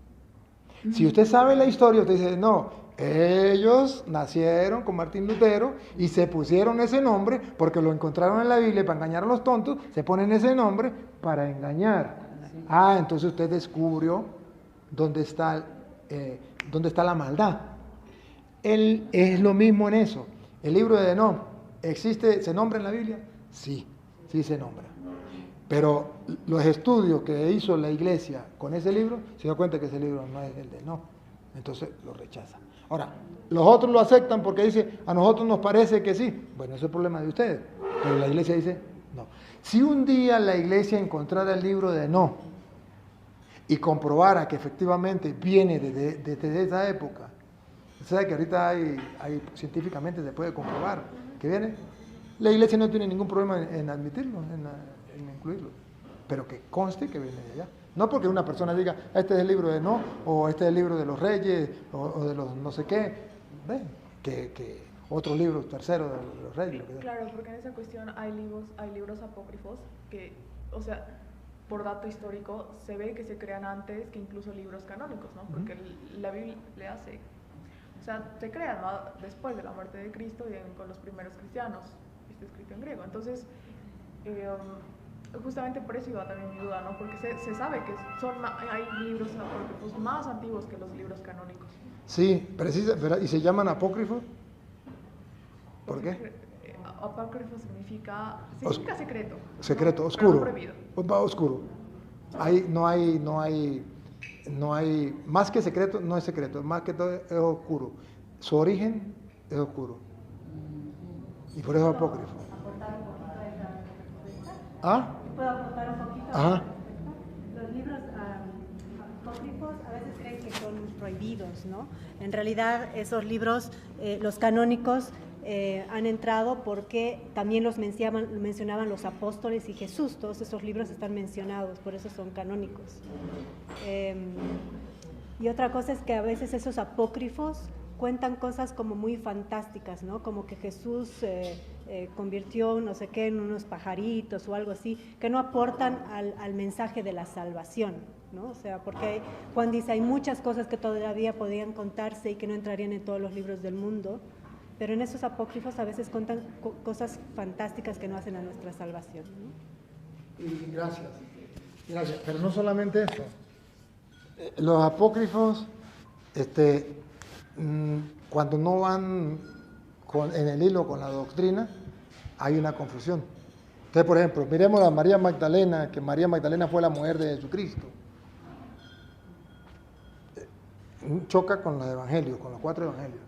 Si usted sabe la historia, usted dice, no, ellos nacieron con Martín Lutero y se pusieron ese nombre porque lo encontraron en la Biblia y para engañar a los tontos, se ponen ese nombre para engañar. Entonces usted descubrió dónde está la maldad. Él es lo mismo en eso. ¿El libro de Enoc existe, se nombra en la Biblia? Sí, sí se nombra. Pero los estudios que hizo la iglesia con ese libro, se dio cuenta que ese libro no es el de Enoc. Entonces lo rechaza. Ahora, los otros lo aceptan porque dice, a nosotros nos parece que sí. Bueno, ese es el problema de ustedes. Pero la iglesia dice, no. Si un día la iglesia encontrara el libro de Enoc y comprobara que efectivamente viene desde esa época, ¿sabe que ahorita científicamente se puede comprobar que viene? La iglesia no tiene ningún problema en admitirlo, en incluirlo, pero que conste que viene de allá. No porque una persona diga, este es el libro de Enoc, o este es el libro de los reyes, o de los no sé qué, ven, que otros libros, terceros de los reyes. Claro, porque en esa cuestión hay libros apócrifos que, o sea, por dato histórico, se ve que se crean antes que incluso libros canónicos, ¿no? Porque la Biblia se crean, ¿no?, después de la muerte de Cristo y con los primeros cristianos, está escrito en griego. Entonces, justamente por eso iba también mi duda, ¿no? Porque se sabe que hay libros apócrifos más antiguos que los libros canónicos. Sí, ¿y se llaman apócrifos? ¿Por qué? Apócrifo significa secreto. Secreto, ¿no? oscuro. Prohibido. Oscuro. No hay, más que secreto, no es secreto, más que todo es oscuro. Su origen es oscuro. Y por eso es apócrifo. ¿Aportar un poquito a esa respuesta? ¿Ah? ¿Puedo aportar un poquito? Ajá. Los libros apócrifos a veces creen que son prohibidos, ¿no? En realidad esos libros, los canónicos, han entrado porque también los mencionaban los apóstoles y Jesús. Todos esos libros están mencionados, por eso son canónicos. Y otra cosa es que a veces esos apócrifos cuentan cosas como muy fantásticas, ¿no? Como que Jesús convirtió no sé qué en unos pajaritos o algo así, que no aportan al mensaje de la salvación, ¿no? O sea, porque Juan dice, hay muchas cosas que todavía podrían contarse y que no entrarían en todos los libros del mundo, pero en esos apócrifos a veces cuentan cosas fantásticas que no hacen a nuestra salvación, ¿no? Y gracias. Pero no solamente eso. Los apócrifos, cuando no van en el hilo con la doctrina, hay una confusión. Entonces, por ejemplo, miremos a María Magdalena, que María Magdalena fue la mujer de Jesucristo. Choca con los evangelios, con los 4 evangelios.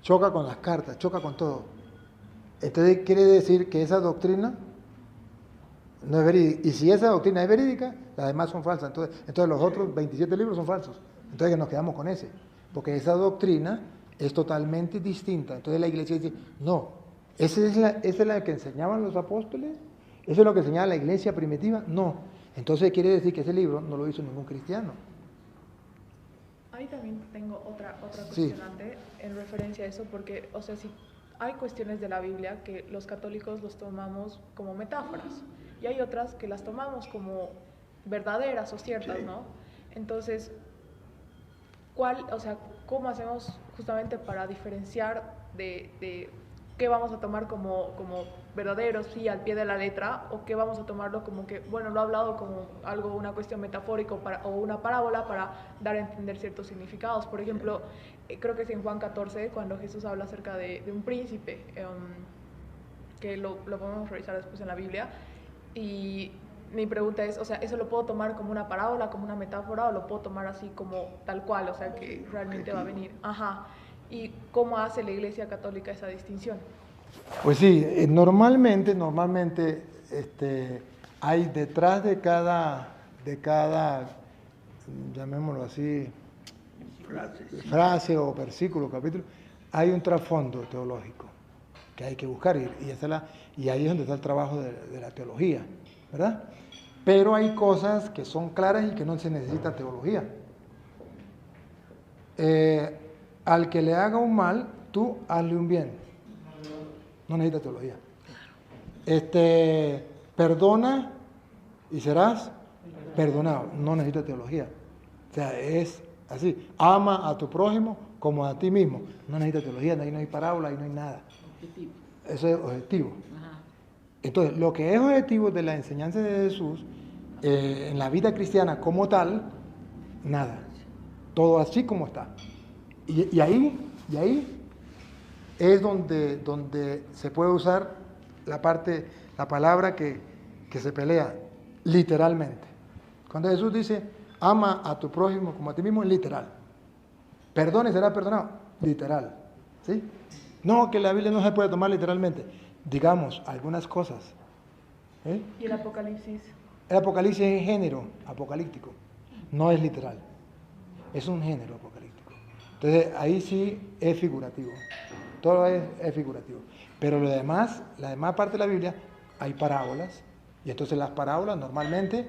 Choca con las cartas, choca con todo. Entonces quiere decir que esa doctrina no es verídica. Y si esa doctrina es verídica, las demás son falsas. Entonces los otros 27 libros son falsos. Entonces nos quedamos con ese. Porque esa doctrina es totalmente distinta. Entonces la iglesia dice, no, esa es la que enseñaban los apóstoles, eso es lo que enseñaba la iglesia primitiva. No. Entonces quiere decir que ese libro no lo hizo ningún cristiano. Ahí también tengo otra cuestionante en referencia a eso, porque, o sea, si hay cuestiones de la Biblia que los católicos los tomamos como metáforas y hay otras que las tomamos como verdaderas o ciertas, ¿no? Entonces, ¿cómo hacemos justamente para diferenciar de qué vamos a tomar como verdaderos, sí, al pie de la letra, o qué vamos a tomarlo como que, bueno, lo ha hablado como una cuestión metafórica o una parábola para dar a entender ciertos significados? Por ejemplo, creo que es en Juan 14, cuando Jesús habla acerca de un príncipe, que lo podemos revisar después en la Biblia, y mi pregunta es, o sea, ¿eso lo puedo tomar como una parábola, como una metáfora, o lo puedo tomar así como tal cual, o sea, que realmente va a venir? Ajá. ¿Y cómo hace la Iglesia Católica esa distinción? Pues sí, normalmente hay detrás de cada, llamémoslo así, frase o versículo, capítulo, hay un trasfondo teológico que hay que buscar y ahí es donde está el trabajo de la teología, ¿verdad? Pero hay cosas que son claras y que no se necesita teología. Al que le haga un mal, tú hazle un bien. No necesita teología. Perdona y serás perdonado. No necesita teología. O sea, es así. Ama a tu prójimo como a ti mismo. No necesita teología, ahí no hay parábola, ahí no hay nada. Objetivo. Eso es objetivo. Ajá. Entonces, lo que es objetivo de la enseñanza de Jesús, en la vida cristiana como tal, nada. Todo así como está. Y ahí es donde se puede usar la palabra que se pelea, literalmente. Cuando Jesús dice, ama a tu prójimo como a ti mismo, es literal. Perdone y será perdonado, literal. ¿Sí? No, que la Biblia no se puede tomar literalmente. Digamos algunas cosas. ¿Y el Apocalipsis? El Apocalipsis es género apocalíptico, no es literal. Es un género apocalíptico. Entonces ahí sí es figurativo. Todo es figurativo. Pero lo demás, la demás parte de la Biblia, hay parábolas. Y entonces las parábolas normalmente,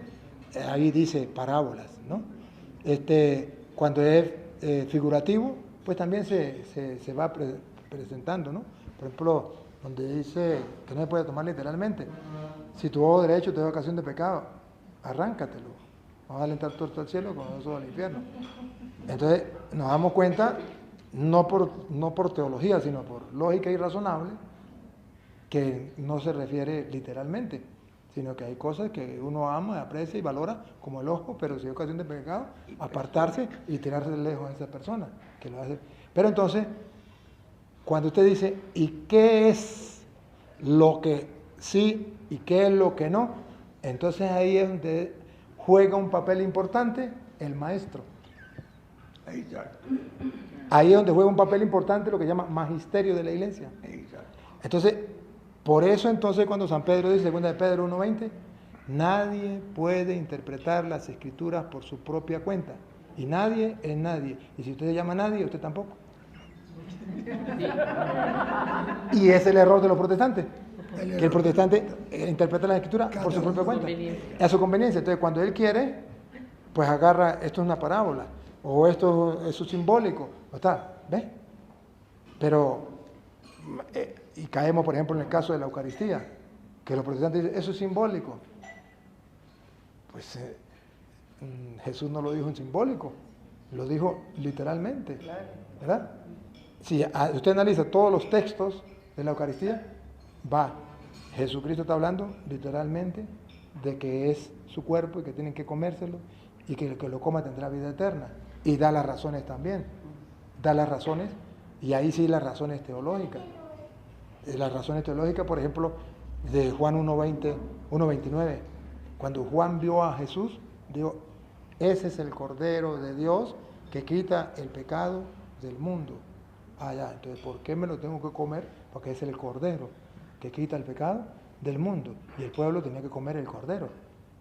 ahí dice parábolas, ¿no? Cuando es figurativo, pues también se va presentando, ¿no? Por ejemplo, donde dice que no se puede tomar literalmente. Si tu ojo derecho te da ocasión de pecado, arráncatelo. Vas a alentar torto al cielo con los ojos al infierno. Entonces nos damos cuenta, no por teología, sino por lógica y razonable, que no se refiere literalmente, sino que hay cosas que uno ama, aprecia y valora, como el ojo, pero si hay ocasión de pecado, apartarse y tirarse de lejos a esa persona que lo hace. Pero entonces, cuando usted dice, ¿y qué es lo que sí y qué es lo que no? Entonces ahí es donde juega un papel importante el maestro. Ahí es donde juega un papel importante lo que llama magisterio de la iglesia. Entonces, por eso entonces cuando San Pedro dice, 2 de Pedro 1:20, nadie puede interpretar las escrituras por su propia cuenta. Y nadie es nadie. Y si usted se llama nadie, usted tampoco. Y es el error de los protestantes. Que el protestante interpreta la escritura por su propia cuenta. A su conveniencia. Entonces cuando él quiere, pues agarra, esto es una parábola. O esto es simbólico. ¿No está? ¿Ves? Pero... y caemos, por ejemplo, en el caso de la Eucaristía, que los protestantes dicen, eso es simbólico. Pues Jesús no lo dijo en simbólico, lo dijo literalmente, ¿verdad? Si usted analiza todos los textos de la Eucaristía, Jesucristo está hablando literalmente de que es su cuerpo y que tienen que comérselo y que el que lo coma tendrá vida eterna. Y da las razones también, da las razones, y ahí sí las razones teológicas. Las razones teológicas, por ejemplo, de Juan 1:29, cuando Juan vio a Jesús, dijo, ese es el Cordero de Dios que quita el pecado del mundo. Entonces, ¿por qué me lo tengo que comer? Porque es el Cordero que quita el pecado del mundo. Y el pueblo tenía que comer el Cordero.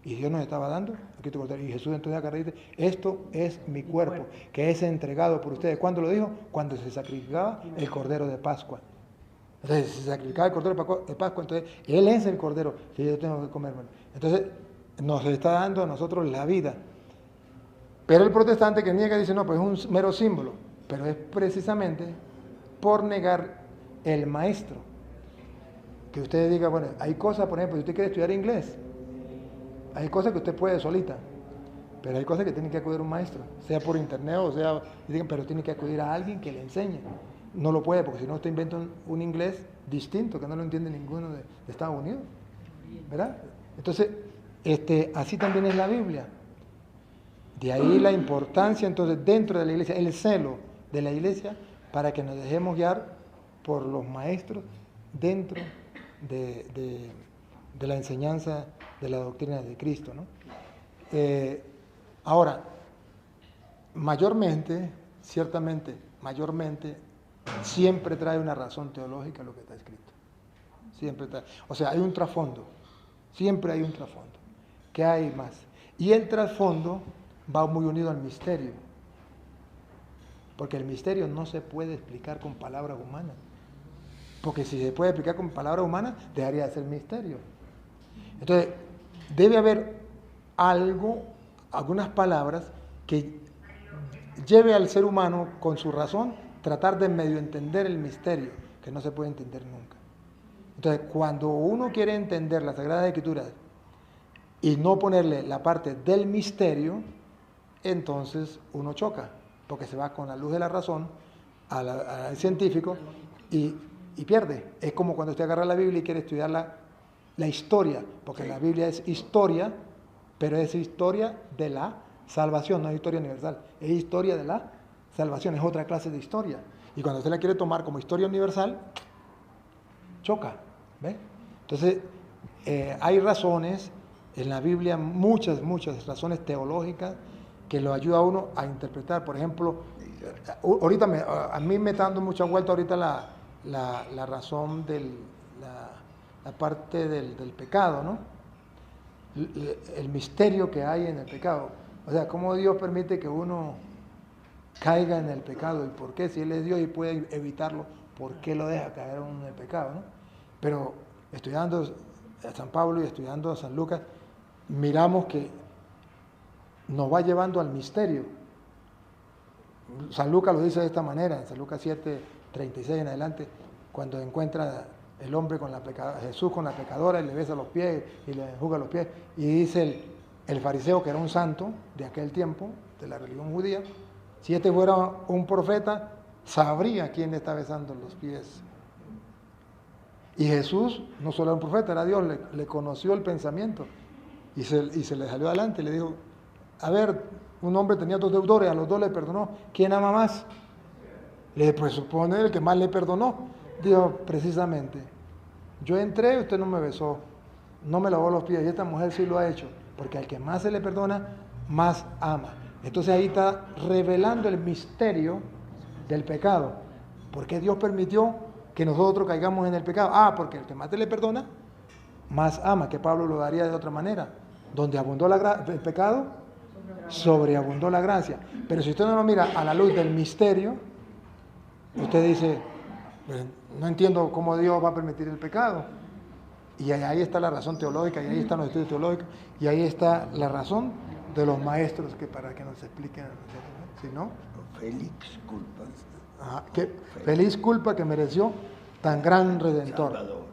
Y Dios nos estaba dando aquí tu Cordero. Y Jesús entonces agarra y dice, esto es mi cuerpo, que es entregado por ustedes. ¿Cuándo lo dijo? Cuando se sacrificaba el Cordero de Pascua. Entonces, se sacrificaba el Cordero de Pascua, entonces Él es el Cordero que yo tengo que comer. Entonces, nos está dando a nosotros la vida. Pero el protestante que niega dice, no, pues es un mero símbolo. Pero es precisamente por negar el maestro. Que usted diga, bueno, hay cosas, por ejemplo, si usted quiere estudiar inglés, hay cosas que usted puede solita, pero hay cosas que tiene que acudir a un maestro, sea por internet o sea, pero tiene que acudir a alguien que le enseñe. No lo puede, porque si no usted inventa un inglés distinto, que no lo entiende ninguno de Estados Unidos, ¿verdad? Entonces, así también es la Biblia. De ahí la importancia, entonces, dentro de la iglesia, el celo de la iglesia, para que nos dejemos guiar por los maestros dentro de la enseñanza de la doctrina de Cristo, ¿no? Ahora, ciertamente, siempre trae una razón teológica lo que está escrito. Siempre trae. O sea, hay un trasfondo. Siempre hay un trasfondo. ¿Qué hay más? Y el trasfondo va muy unido al misterio. Porque el misterio no se puede explicar con palabras humanas. Porque si se puede explicar con palabras humanas, dejaría de ser misterio. Entonces, debe haber algunas palabras que lleve al ser humano con su razón tratar de medio entender el misterio, que no se puede entender nunca. Entonces, cuando uno quiere entender las Sagradas Escrituras y no ponerle la parte del misterio, entonces uno choca, porque se va con la luz de la razón al científico y pierde. Es como cuando usted agarra la Biblia y quiere estudiar la historia, porque la Biblia es historia, pero es historia de la salvación, no es historia universal, es historia de la salvación, es otra clase de historia. Y cuando usted la quiere tomar como historia universal, choca, ¿ve? Entonces, hay razones en la Biblia, muchas razones teológicas que lo ayuda a uno a interpretar. Por ejemplo, ahorita a mí me está dando mucha vuelta ahorita la razón la parte del pecado, ¿no? El misterio que hay en el pecado. O sea, cómo Dios permite que uno caiga en el pecado y por qué, si Él es Dios y puede evitarlo, ¿por qué lo deja caer en el pecado, ¿no? Pero estudiando a San Pablo y estudiando a San Lucas, miramos que nos va llevando al misterio. San Lucas lo dice de esta manera, en San Lucas 7:36 en adelante, cuando encuentra el hombre con Jesús con la pecadora y le besa los pies y le enjuga los pies, y dice el fariseo, que era un santo de aquel tiempo, de la religión judía, si este fuera un profeta, sabría quién le está besando los pies. Y Jesús no solo era un profeta, era Dios, le conoció el pensamiento y se le salió adelante y le dijo, a ver, un hombre tenía 2 deudores, a los 2 le perdonó, ¿quién ama más? Le presupone el que más le perdonó. Dijo, precisamente, yo entré y usted no me besó, no me lavó los pies, y esta mujer sí lo ha hecho, porque al que más se le perdona, más ama. Entonces ahí está revelando el misterio del pecado. ¿Por qué Dios permitió que nosotros caigamos en el pecado? Porque el que más se le perdona, más ama, que Pablo lo daría de otra manera. Donde abundó el pecado, sobreabundó la gracia. Pero si usted no lo mira a la luz del misterio, usted dice, pues, no entiendo cómo Dios va a permitir el pecado. Y ahí está la razón teológica, y ahí están los estudios teológicos, y ahí está la razón de los maestros para que nos expliquen. ¿Sí, no? Feliz culpa. Feliz culpa que mereció tan gran Redentor. Salvador.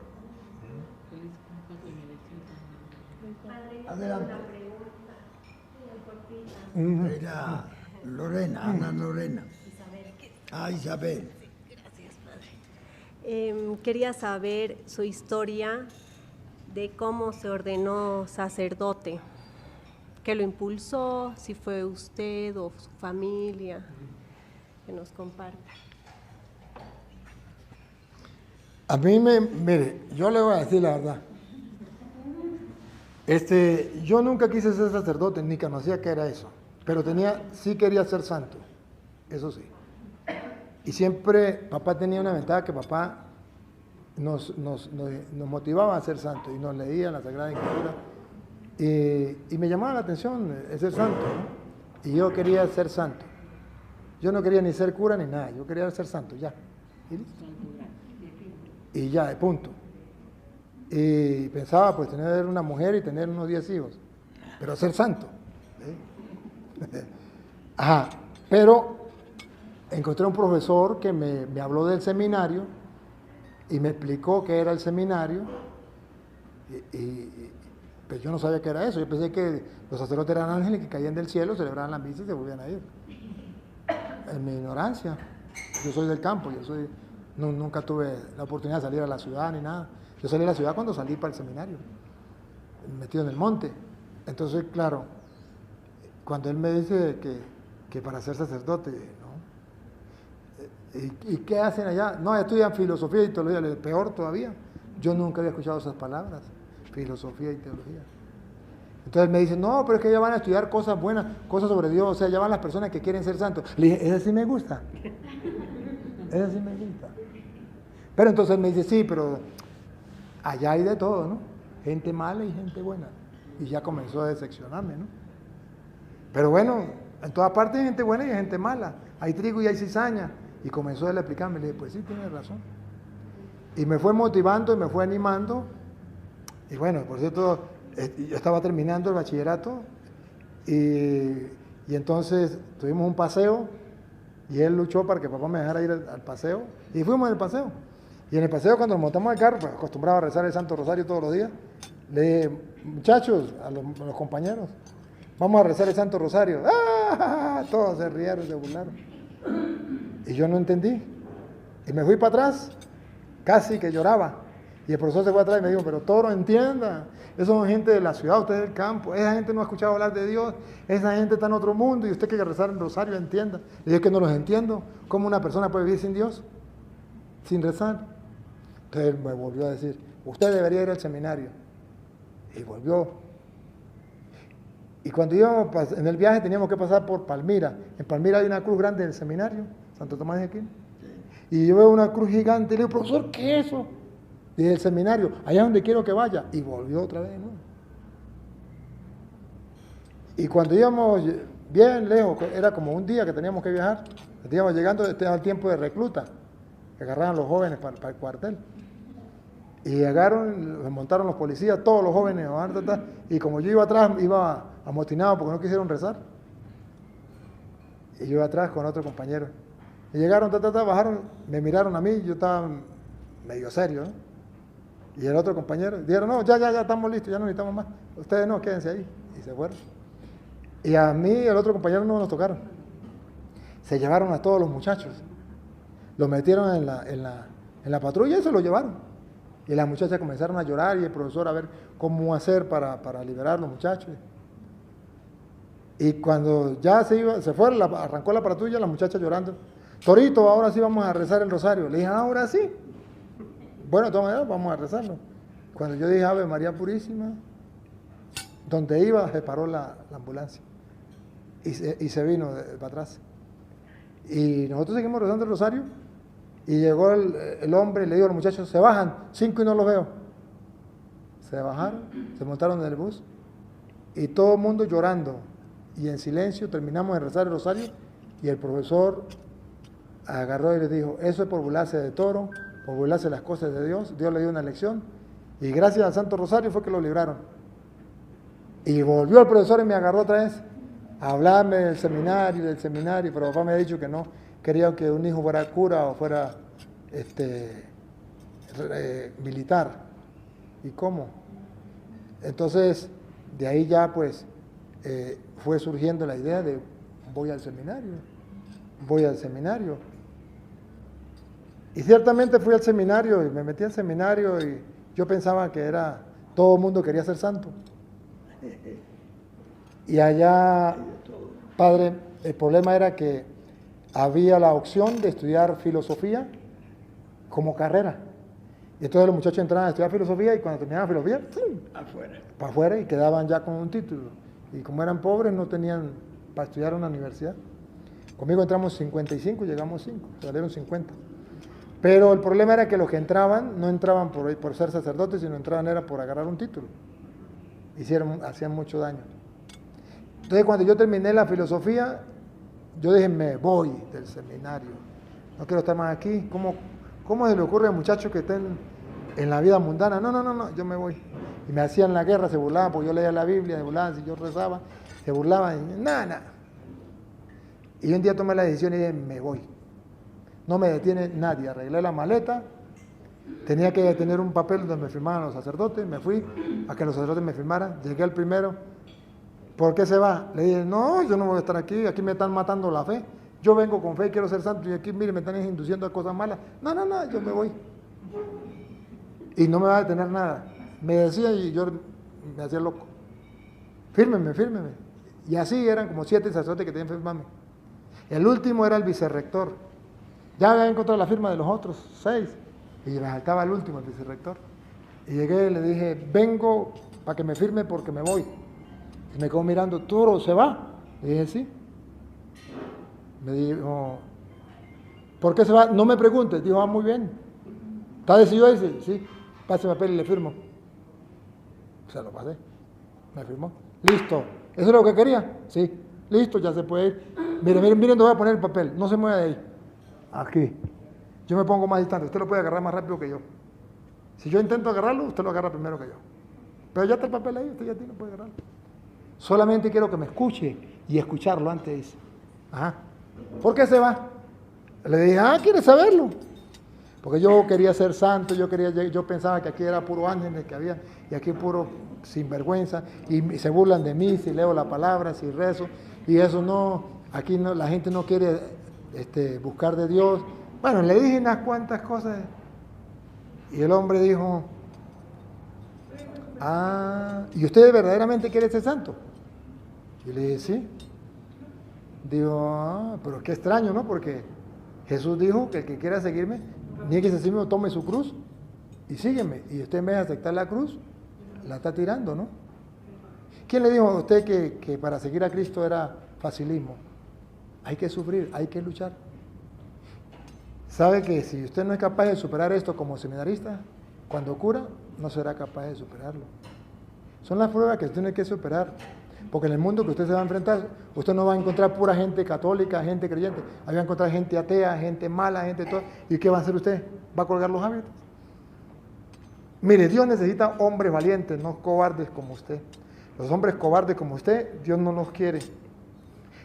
Padre, Adelante. una pregunta, Era Lorena, Ana Lorena. Isabel. Quería saber su historia de cómo se ordenó sacerdote, qué lo impulsó, si fue usted o su familia, que nos comparta. A mí mire, yo le voy a decir la verdad. Yo nunca quise ser sacerdote, ni conocía qué era eso, pero sí quería ser santo, eso sí. Y siempre papá tenía una ventaja, que papá nos motivaba a ser santos y nos leía la Sagrada Escritura y me llamaba la atención el ser santo, ¿no? Y yo quería ser santo. Yo no quería ni ser cura ni nada, yo quería ser santo, ya. ¿Y listo? Y ya, de punto. Y pensaba pues tener una mujer y tener unos 10 hijos, pero ser santo. Ajá, pero encontré un profesor que me habló del seminario y me explicó qué era el seminario y pues yo no sabía qué era eso. Yo pensé que los sacerdotes eran ángeles que caían del cielo, celebraban la misa y se volvían a ir. En mi ignorancia, yo soy del campo, nunca tuve la oportunidad de salir a la ciudad ni nada. Yo salí a la ciudad cuando salí para el seminario, metido en el monte. Entonces, claro, cuando él me dice que para ser sacerdote, ¿no? ¿Y qué hacen allá? No, estudian filosofía y teología, peor todavía. Yo nunca había escuchado esas palabras, filosofía y teología. Entonces me dicen, no, pero es que ya van a estudiar cosas buenas, cosas sobre Dios, o sea, ya van las personas que quieren ser santos. Le dije, esa sí me gusta. Esa sí me gusta. Pero entonces me dice, sí, pero allá hay de todo, ¿no? Gente mala y gente buena. Y ya comenzó a decepcionarme, ¿no? Pero bueno, en toda parte hay gente buena y hay gente mala. Hay trigo y hay cizaña. Y comenzó él a explicarme. Le dije, pues sí, tiene razón. Y me fue motivando y me fue animando. Y bueno, por cierto, yo estaba terminando el bachillerato. Y entonces tuvimos un paseo. Y él luchó para que papá me dejara ir al paseo. Y fuimos en el paseo. Y en el paseo, cuando nos montamos al carro, pues acostumbrado a rezar el Santo Rosario todos los días, le dije, muchachos, a los compañeros, vamos a rezar el Santo Rosario. ¡Ah! Todos se rieron, se burlaron. Y yo no entendí. Y me fui para atrás, casi que lloraba. Y el profesor se fue atrás y me dijo, pero Toro, entienda, esos son gente de la ciudad, usted es del campo, esa gente no ha escuchado hablar de Dios, esa gente está en otro mundo y usted que rezar en rosario, entienda. Le dije que no los entiendo, ¿cómo una persona puede vivir sin Dios? Sin rezar. Entonces él me volvió a decir, usted debería ir al seminario. Y volvió. Y cuando íbamos en el viaje teníamos que pasar por Palmira. En Palmira hay una cruz grande del seminario, Santo Tomás de Aquino. Y yo veo una cruz gigante y le digo, profesor, ¿qué es eso? Y del seminario, allá donde quiero que vaya. Y volvió otra vez, ¿no? Y cuando íbamos bien lejos, era como un día que teníamos que viajar, estábamos llegando al tiempo de recluta, que agarraban los jóvenes para el cuartel. Y llegaron, se montaron los policías, todos los jóvenes, y como yo iba atrás, iba amotinado porque no quisieron rezar. Y yo iba atrás con otro compañero. Y llegaron, bajaron, me miraron a mí, yo estaba medio serio, ¿no? Y el otro compañero, dijeron, no, ya, estamos listos, ya no necesitamos más. Ustedes no, quédense ahí. Y se fueron. Y a mí y al otro compañero no nos tocaron. Se llevaron a todos los muchachos. Los metieron en la patrulla y se los llevaron. Y las muchachas comenzaron a llorar y el profesor a ver cómo hacer para liberar a los muchachos. Y cuando ya se fue, arrancó la patrulla, las muchachas llorando. Torito, ahora sí vamos a rezar el rosario. Le dije, ahora sí. Bueno, de todas maneras, vamos a rezarlo. Cuando yo dije Ave María Purísima, donde iba se paró la ambulancia y se vino para atrás. Y nosotros seguimos rezando el rosario y llegó el hombre y le dijo a los muchachos, se bajan, 5 y no los veo. Se bajaron, se montaron en el bus y todo el mundo llorando y en silencio terminamos de rezar el rosario y el profesor agarró y les dijo, eso es por burlarse de Toro, por burlarse de las cosas de Dios. Dios le dio una lección y gracias al Santo Rosario fue que lo libraron. Y volvió el profesor y me agarró otra vez a hablarme del seminario, pero papá me ha dicho que no quería que un hijo fuera cura o fuera militar. ¿Y cómo? Entonces, de ahí ya pues fue surgiendo la idea de voy al seminario. Y ciertamente fui al seminario y me metí al seminario y yo pensaba que todo el mundo quería ser santo. Y allá, padre, el problema era que había la opción de estudiar filosofía como carrera. Y entonces los muchachos entraban a estudiar filosofía y cuando terminaban filosofía, para afuera y quedaban ya con un título. Y como eran pobres no tenían para estudiar en una universidad. Conmigo entramos 55 y llegamos 5, salieron 50. Pero el problema era que los que entraban, no entraban por ser sacerdotes, sino entraban era por agarrar un título. Hacían mucho daño. Entonces cuando yo terminé la filosofía, yo dije, me voy del seminario. No quiero estar más aquí. ¿Cómo se le ocurre a muchachos que estén en la vida mundana? No, yo me voy. Y me hacían la guerra, se burlaban, porque yo leía la Biblia, se burlaban, si yo rezaba, se burlaban, y nada. Y un día tomé la decisión y dije, me voy. No me detiene nadie. Arreglé la maleta, tenía que tener un papel donde me firmaran los sacerdotes, me fui a que los sacerdotes me firmaran, llegué al primero. ¿Por qué se va? Le dije, no, yo no voy a estar aquí me están matando la fe. Yo vengo con fe y quiero ser santo y aquí, mire, me están induciendo a cosas malas. No, yo me voy. Y no me va a detener nada. Me decía y yo me hacía loco. Fírmeme. Y así eran como 7 sacerdotes que tenían que firmarme. El último era el vicerrector. Ya había encontrado la firma de los otros 6 y me faltaba el último, el vicerrector. Y llegué y le dije, vengo para que me firme porque me voy. Y me quedó mirando, Toro, ¿se va? Le dije, sí. Me dijo, ¿por qué se va? No me preguntes. Dijo, muy bien. ¿Está decidido? Dice, sí, pase el papel y le firmo. Se lo pasé. Me firmó. Listo. ¿Eso es lo que quería? Sí. Listo, ya se puede ir. Miren, donde voy a poner el papel. No se mueva de ahí. Aquí. Yo me pongo más distante. Usted lo puede agarrar más rápido que yo. Si yo intento agarrarlo, usted lo agarra primero que yo. Pero ya está el papel ahí, usted ya no puede agarrarlo. Solamente quiero que me escuche y escucharlo antes. Dice. Ajá. ¿Por qué se va? Le dije, ¿quieres saberlo? Porque yo quería ser santo, yo pensaba que aquí era puro ángeles que había, y aquí puro sinvergüenza, y se burlan de mí si leo la palabra, si rezo, y eso no, aquí no, la gente no quiere buscar de Dios. Bueno, le dije unas cuantas cosas, y el hombre dijo, ¿Y usted verdaderamente quiere ser santo? Y le dije, sí. Digo, pero qué extraño, ¿no? Porque Jesús dijo que el que quiera seguirme, nieguese a sí mismo, tome su cruz y sígueme. Y usted en vez de aceptar la cruz, la está tirando, ¿no? ¿Quién le dijo a usted que para seguir a Cristo era facilismo? Hay que sufrir, hay que luchar. ¿Sabe que si usted no es capaz de superar esto como seminarista, cuando cura, no será capaz de superarlo? Son las pruebas que usted tiene que superar. Porque en el mundo que usted se va a enfrentar, usted no va a encontrar pura gente católica, gente creyente. Ahí va a encontrar gente atea, gente mala, gente todo. ¿Y qué va a hacer usted? ¿Va a colgar los hábitos? Mire, Dios necesita hombres valientes, no cobardes como usted. Los hombres cobardes como usted, Dios no los quiere.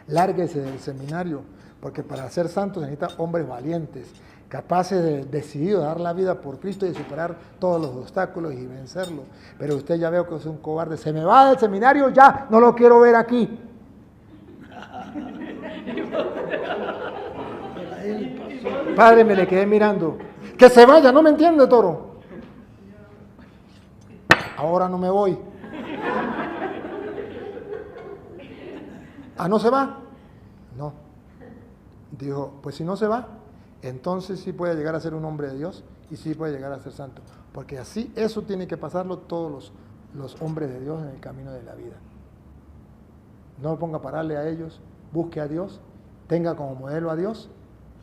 Lárguese del seminario, porque para ser santos necesita hombres valientes, capaces de decidir dar la vida por Cristo y de superar todos los obstáculos y vencerlo. Pero usted ya veo que es un cobarde. Se me va del seminario ya, no lo quiero ver aquí. Padre, me le quedé mirando. Que se vaya, no me entiende, toro. Ahora no me voy. ¿No se va? No. Dijo, pues si no se va, entonces sí puede llegar a ser un hombre de Dios y sí puede llegar a ser santo. Porque así, eso tiene que pasarlo todos los hombres de Dios en el camino de la vida. No ponga a pararle a ellos, busque a Dios, tenga como modelo a Dios,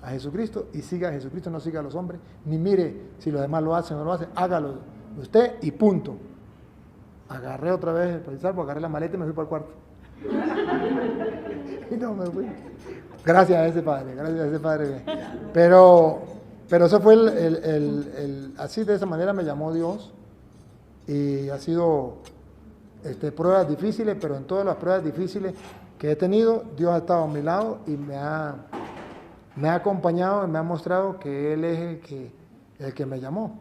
a Jesucristo, y siga a Jesucristo, no siga a los hombres, ni mire si los demás lo hacen o no lo hacen, hágalo usted y punto. Agarré otra vez el salvo, agarré la maleta y me fui para el cuarto. Y no me fui. Gracias a ese padre. Pero eso fue así, de esa manera me llamó Dios. Y ha sido pruebas difíciles, pero en todas las pruebas difíciles que he tenido, Dios ha estado a mi lado y me ha acompañado y me ha mostrado que Él es el que me llamó.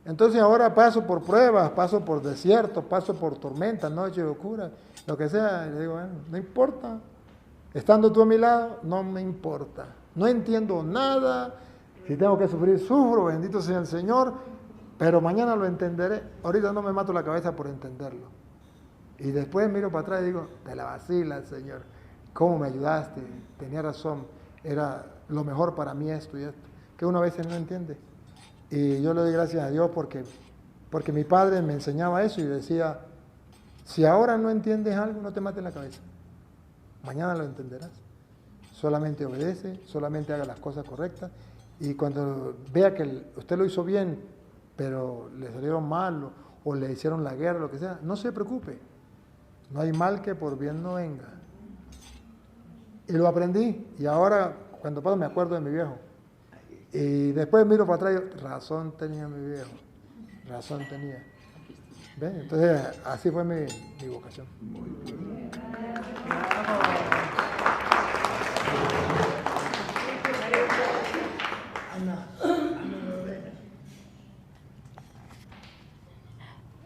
Entonces ahora paso por pruebas, paso por desiertos, paso por tormentas, noche de locura, lo que sea. Y le digo, bueno, no importa. Estando tú a mi lado, no me importa. No entiendo nada. Si tengo que sufrir, sufro, bendito sea el Señor. Pero mañana lo entenderé. Ahorita no me mato la cabeza por entenderlo. Y después miro para atrás y digo, te la vacila, Señor. ¿Cómo me ayudaste? Tenía razón. Era lo mejor para mí esto y esto. Que uno a veces no entiende. Y yo le doy gracias a Dios porque mi padre me enseñaba eso y decía, si ahora no entiendes algo, no te mates la cabeza. Mañana lo entenderás. Solamente obedece, solamente haga las cosas correctas. Y cuando vea que usted lo hizo bien, pero le salieron mal o le hicieron la guerra, lo que sea, no se preocupe. No hay mal que por bien no venga. Y lo aprendí. Y ahora, cuando paso, me acuerdo de mi viejo. Y después miro para atrás y digo, razón tenía mi viejo. Razón tenía. ¿Ven? Entonces, así fue mi vocación.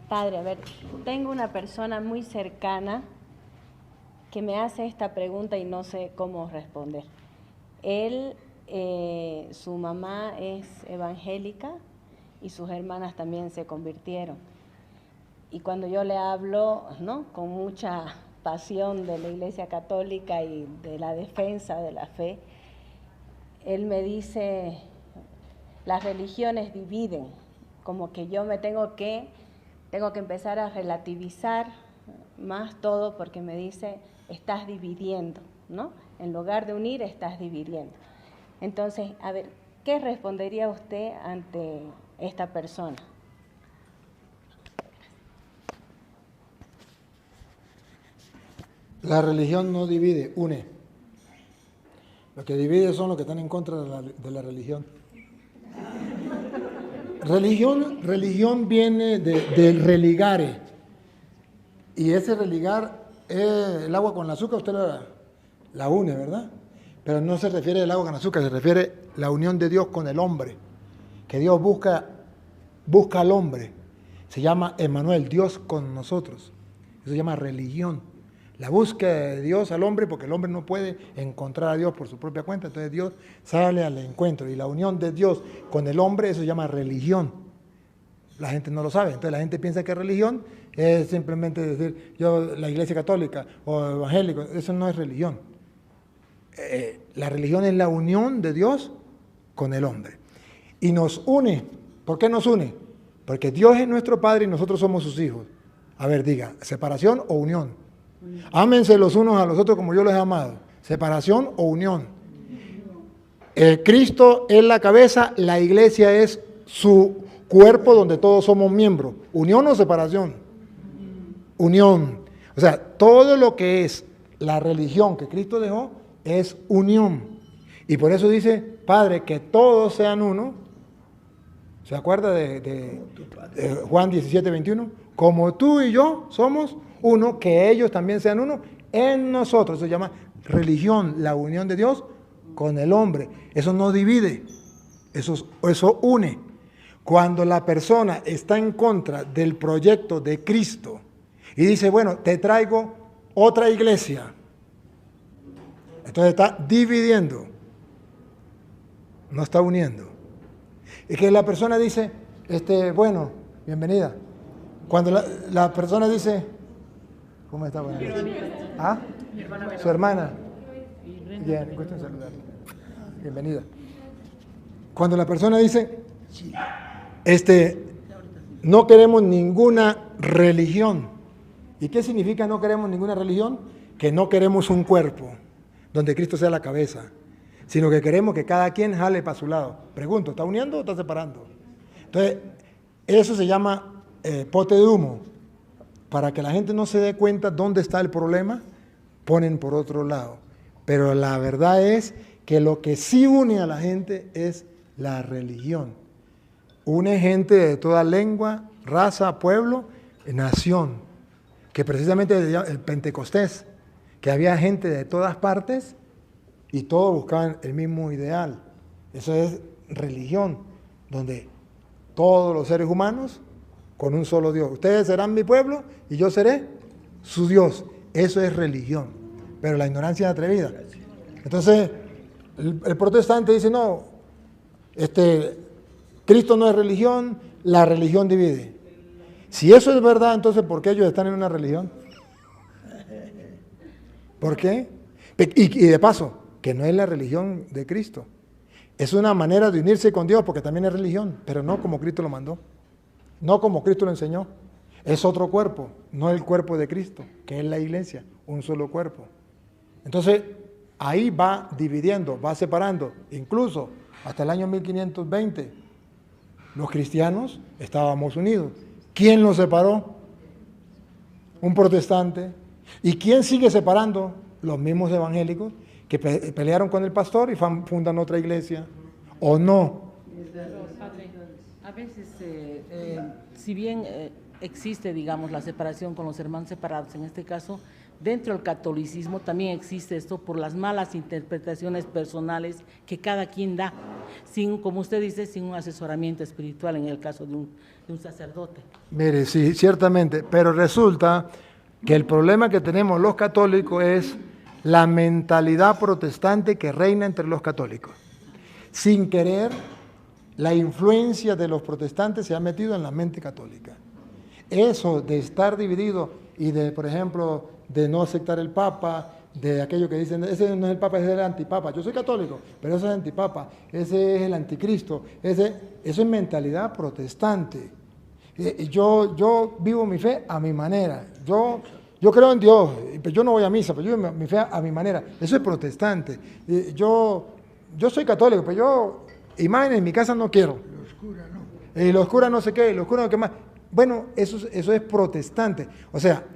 Padre, a ver, tengo una persona muy cercana que me hace esta pregunta y no sé cómo responder. Él, su mamá es evangélica y sus hermanas también se convirtieron. Y cuando yo le hablo, ¿no?, con mucha pasión de la Iglesia Católica y de la defensa de la fe, él me dice, las religiones dividen, como que yo me tengo que empezar a relativizar más todo, porque me dice, estás dividiendo, ¿no? En lugar de unir, estás dividiendo. Entonces, a ver, ¿qué respondería usted ante esta persona? La religión no divide, une. Lo que divide son los que están en contra de la religión. Religión viene del religare. Y ese religar, el agua con el azúcar, usted la une, ¿verdad? Pero no se refiere al agua con azúcar, se refiere a la unión de Dios con el hombre. Que Dios busca al hombre. Se llama Emmanuel, Dios con nosotros. Eso se llama religión. La búsqueda de Dios al hombre, porque el hombre no puede encontrar a Dios por su propia cuenta, entonces Dios sale al encuentro. Y la unión de Dios con el hombre, eso se llama religión. la gente no lo sabe. Entonces la gente piensa que religión es simplemente decir, yo, la iglesia católica o evangélico, eso no es religión. La religión es la unión de Dios con el hombre. Y nos une. ¿Por qué nos une? Porque Dios es nuestro Padre y nosotros somos sus hijos. A ver, diga, ¿separación o unión? Ámense los unos a los otros como yo los he amado. ¿Separación o unión? Cristo es la cabeza, la iglesia es su cuerpo donde todos somos miembros. ¿Unión o separación? Unión. O sea, todo lo que es la religión que Cristo dejó es unión. Y por eso dice, Padre, que todos sean uno. ¿Se acuerda de Juan 17, 21? Como tú y yo somos uno, que ellos también sean uno en nosotros. Eso se llama religión, la unión de Dios con el hombre. Eso no divide, eso une. Cuando la persona está en contra del proyecto de Cristo y dice, bueno, te traigo otra iglesia, entonces está dividiendo, no está uniendo. Y que la persona dice, bueno, bienvenida. Cuando la persona dice, ¿cómo está? Buenas noches. ¿Ah? Su hermana. Bien, gusto en saludarla. Bienvenida. Cuando la persona dice, no queremos ninguna religión. ¿Y qué significa no queremos ninguna religión? Que no queremos un cuerpo donde Cristo sea la cabeza, sino que queremos que cada quien jale para su lado. Pregunto, ¿está uniendo o está separando? Entonces, eso se llama pote de humo. Para que la gente no se dé cuenta dónde está el problema, ponen por otro lado. Pero la verdad es que lo que sí une a la gente es la religión. Une gente de toda lengua, raza, pueblo, nación. Que precisamente el Pentecostés, que había gente de todas partes y todos buscaban el mismo ideal. Eso es religión, donde todos los seres humanos con un solo Dios. Ustedes serán mi pueblo y yo seré su Dios. Eso es religión. Pero la ignorancia es atrevida. Entonces, el protestante dice, no, Cristo no es religión, la religión divide. Si eso es verdad, entonces, ¿por qué ellos están en una religión? ¿Por qué? Y de paso, que no es la religión de Cristo. Es una manera de unirse con Dios, porque también es religión, pero no como Cristo lo mandó. No como Cristo lo enseñó. Es otro cuerpo, no el cuerpo de Cristo, que es la iglesia, un solo cuerpo. Entonces, ahí va dividiendo, va separando. Incluso hasta el año 1520, los cristianos estábamos unidos. ¿Quién los separó? Un protestante. ¿Y quién sigue separando? Los mismos evangélicos que pelearon con el pastor y fundan otra iglesia. ¿O no? Padre, a veces, si bien existe, digamos, la separación con los hermanos separados, en este caso, dentro del catolicismo también existe esto por las malas interpretaciones personales que cada quien da, sin, como usted dice, sin un asesoramiento espiritual en el caso de un sacerdote. Mire, sí, ciertamente, pero resulta que el problema que tenemos los católicos es la mentalidad protestante que reina entre los católicos. Sin querer, la influencia de los protestantes se ha metido en la mente católica. Eso de estar dividido y de, por ejemplo, de no aceptar el Papa, de aquello que dicen, ese no es el Papa, ese es el antipapa. Yo soy católico, pero ese es el antipapa, ese es el anticristo. Eso es mentalidad protestante. Yo vivo mi fe a mi manera. Yo creo en Dios, pero yo no voy a misa, pero yo vivo mi fe a mi manera. Eso es protestante. Yo soy católico, pero yo imágenes en mi casa no quiero. Los curas no. Los curas no sé qué, los curas no qué más. Bueno, eso es protestante. O sea,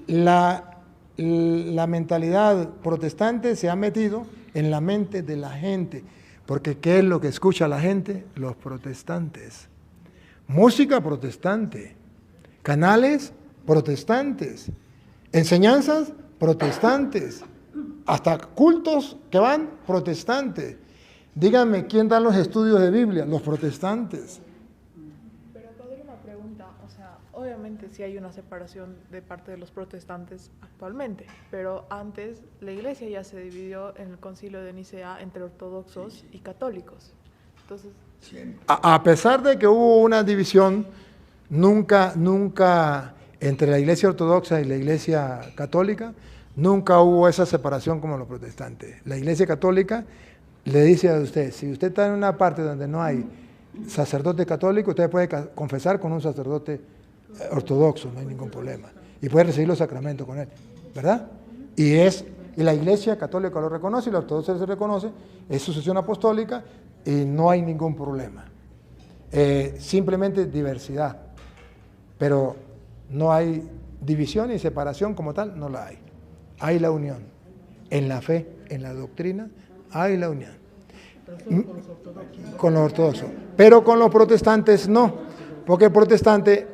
la mentalidad protestante se ha metido en la mente de la gente. Porque ¿qué es lo que escucha la gente? Los protestantes. Música protestante. Canales protestantes. Enseñanzas protestantes. Hasta cultos que van protestantes. Díganme, ¿quién da los estudios de Biblia? Los protestantes. Pero padre, una pregunta, o sea, obviamente sí hay una separación de parte de los protestantes actualmente, pero antes la iglesia ya se dividió en el concilio de Nicea entre ortodoxos y católicos. Entonces, a pesar de que hubo una división, nunca entre la Iglesia Ortodoxa y la Iglesia Católica, nunca hubo esa separación como los protestantes. La Iglesia Católica le dice a usted, si usted está en una parte donde no hay sacerdote católico, usted puede confesar con un sacerdote ortodoxo, no hay ningún problema. Y puede recibir los sacramentos con él, ¿verdad? Y la Iglesia Católica lo reconoce y la Ortodoxa se reconoce, es sucesión apostólica y no hay ningún problema. Simplemente diversidad, pero no hay división y separación como tal, no la hay. Hay la unión. En la fe, en la doctrina, hay la unión. Con los ortodoxos. Pero con los protestantes no, porque el protestante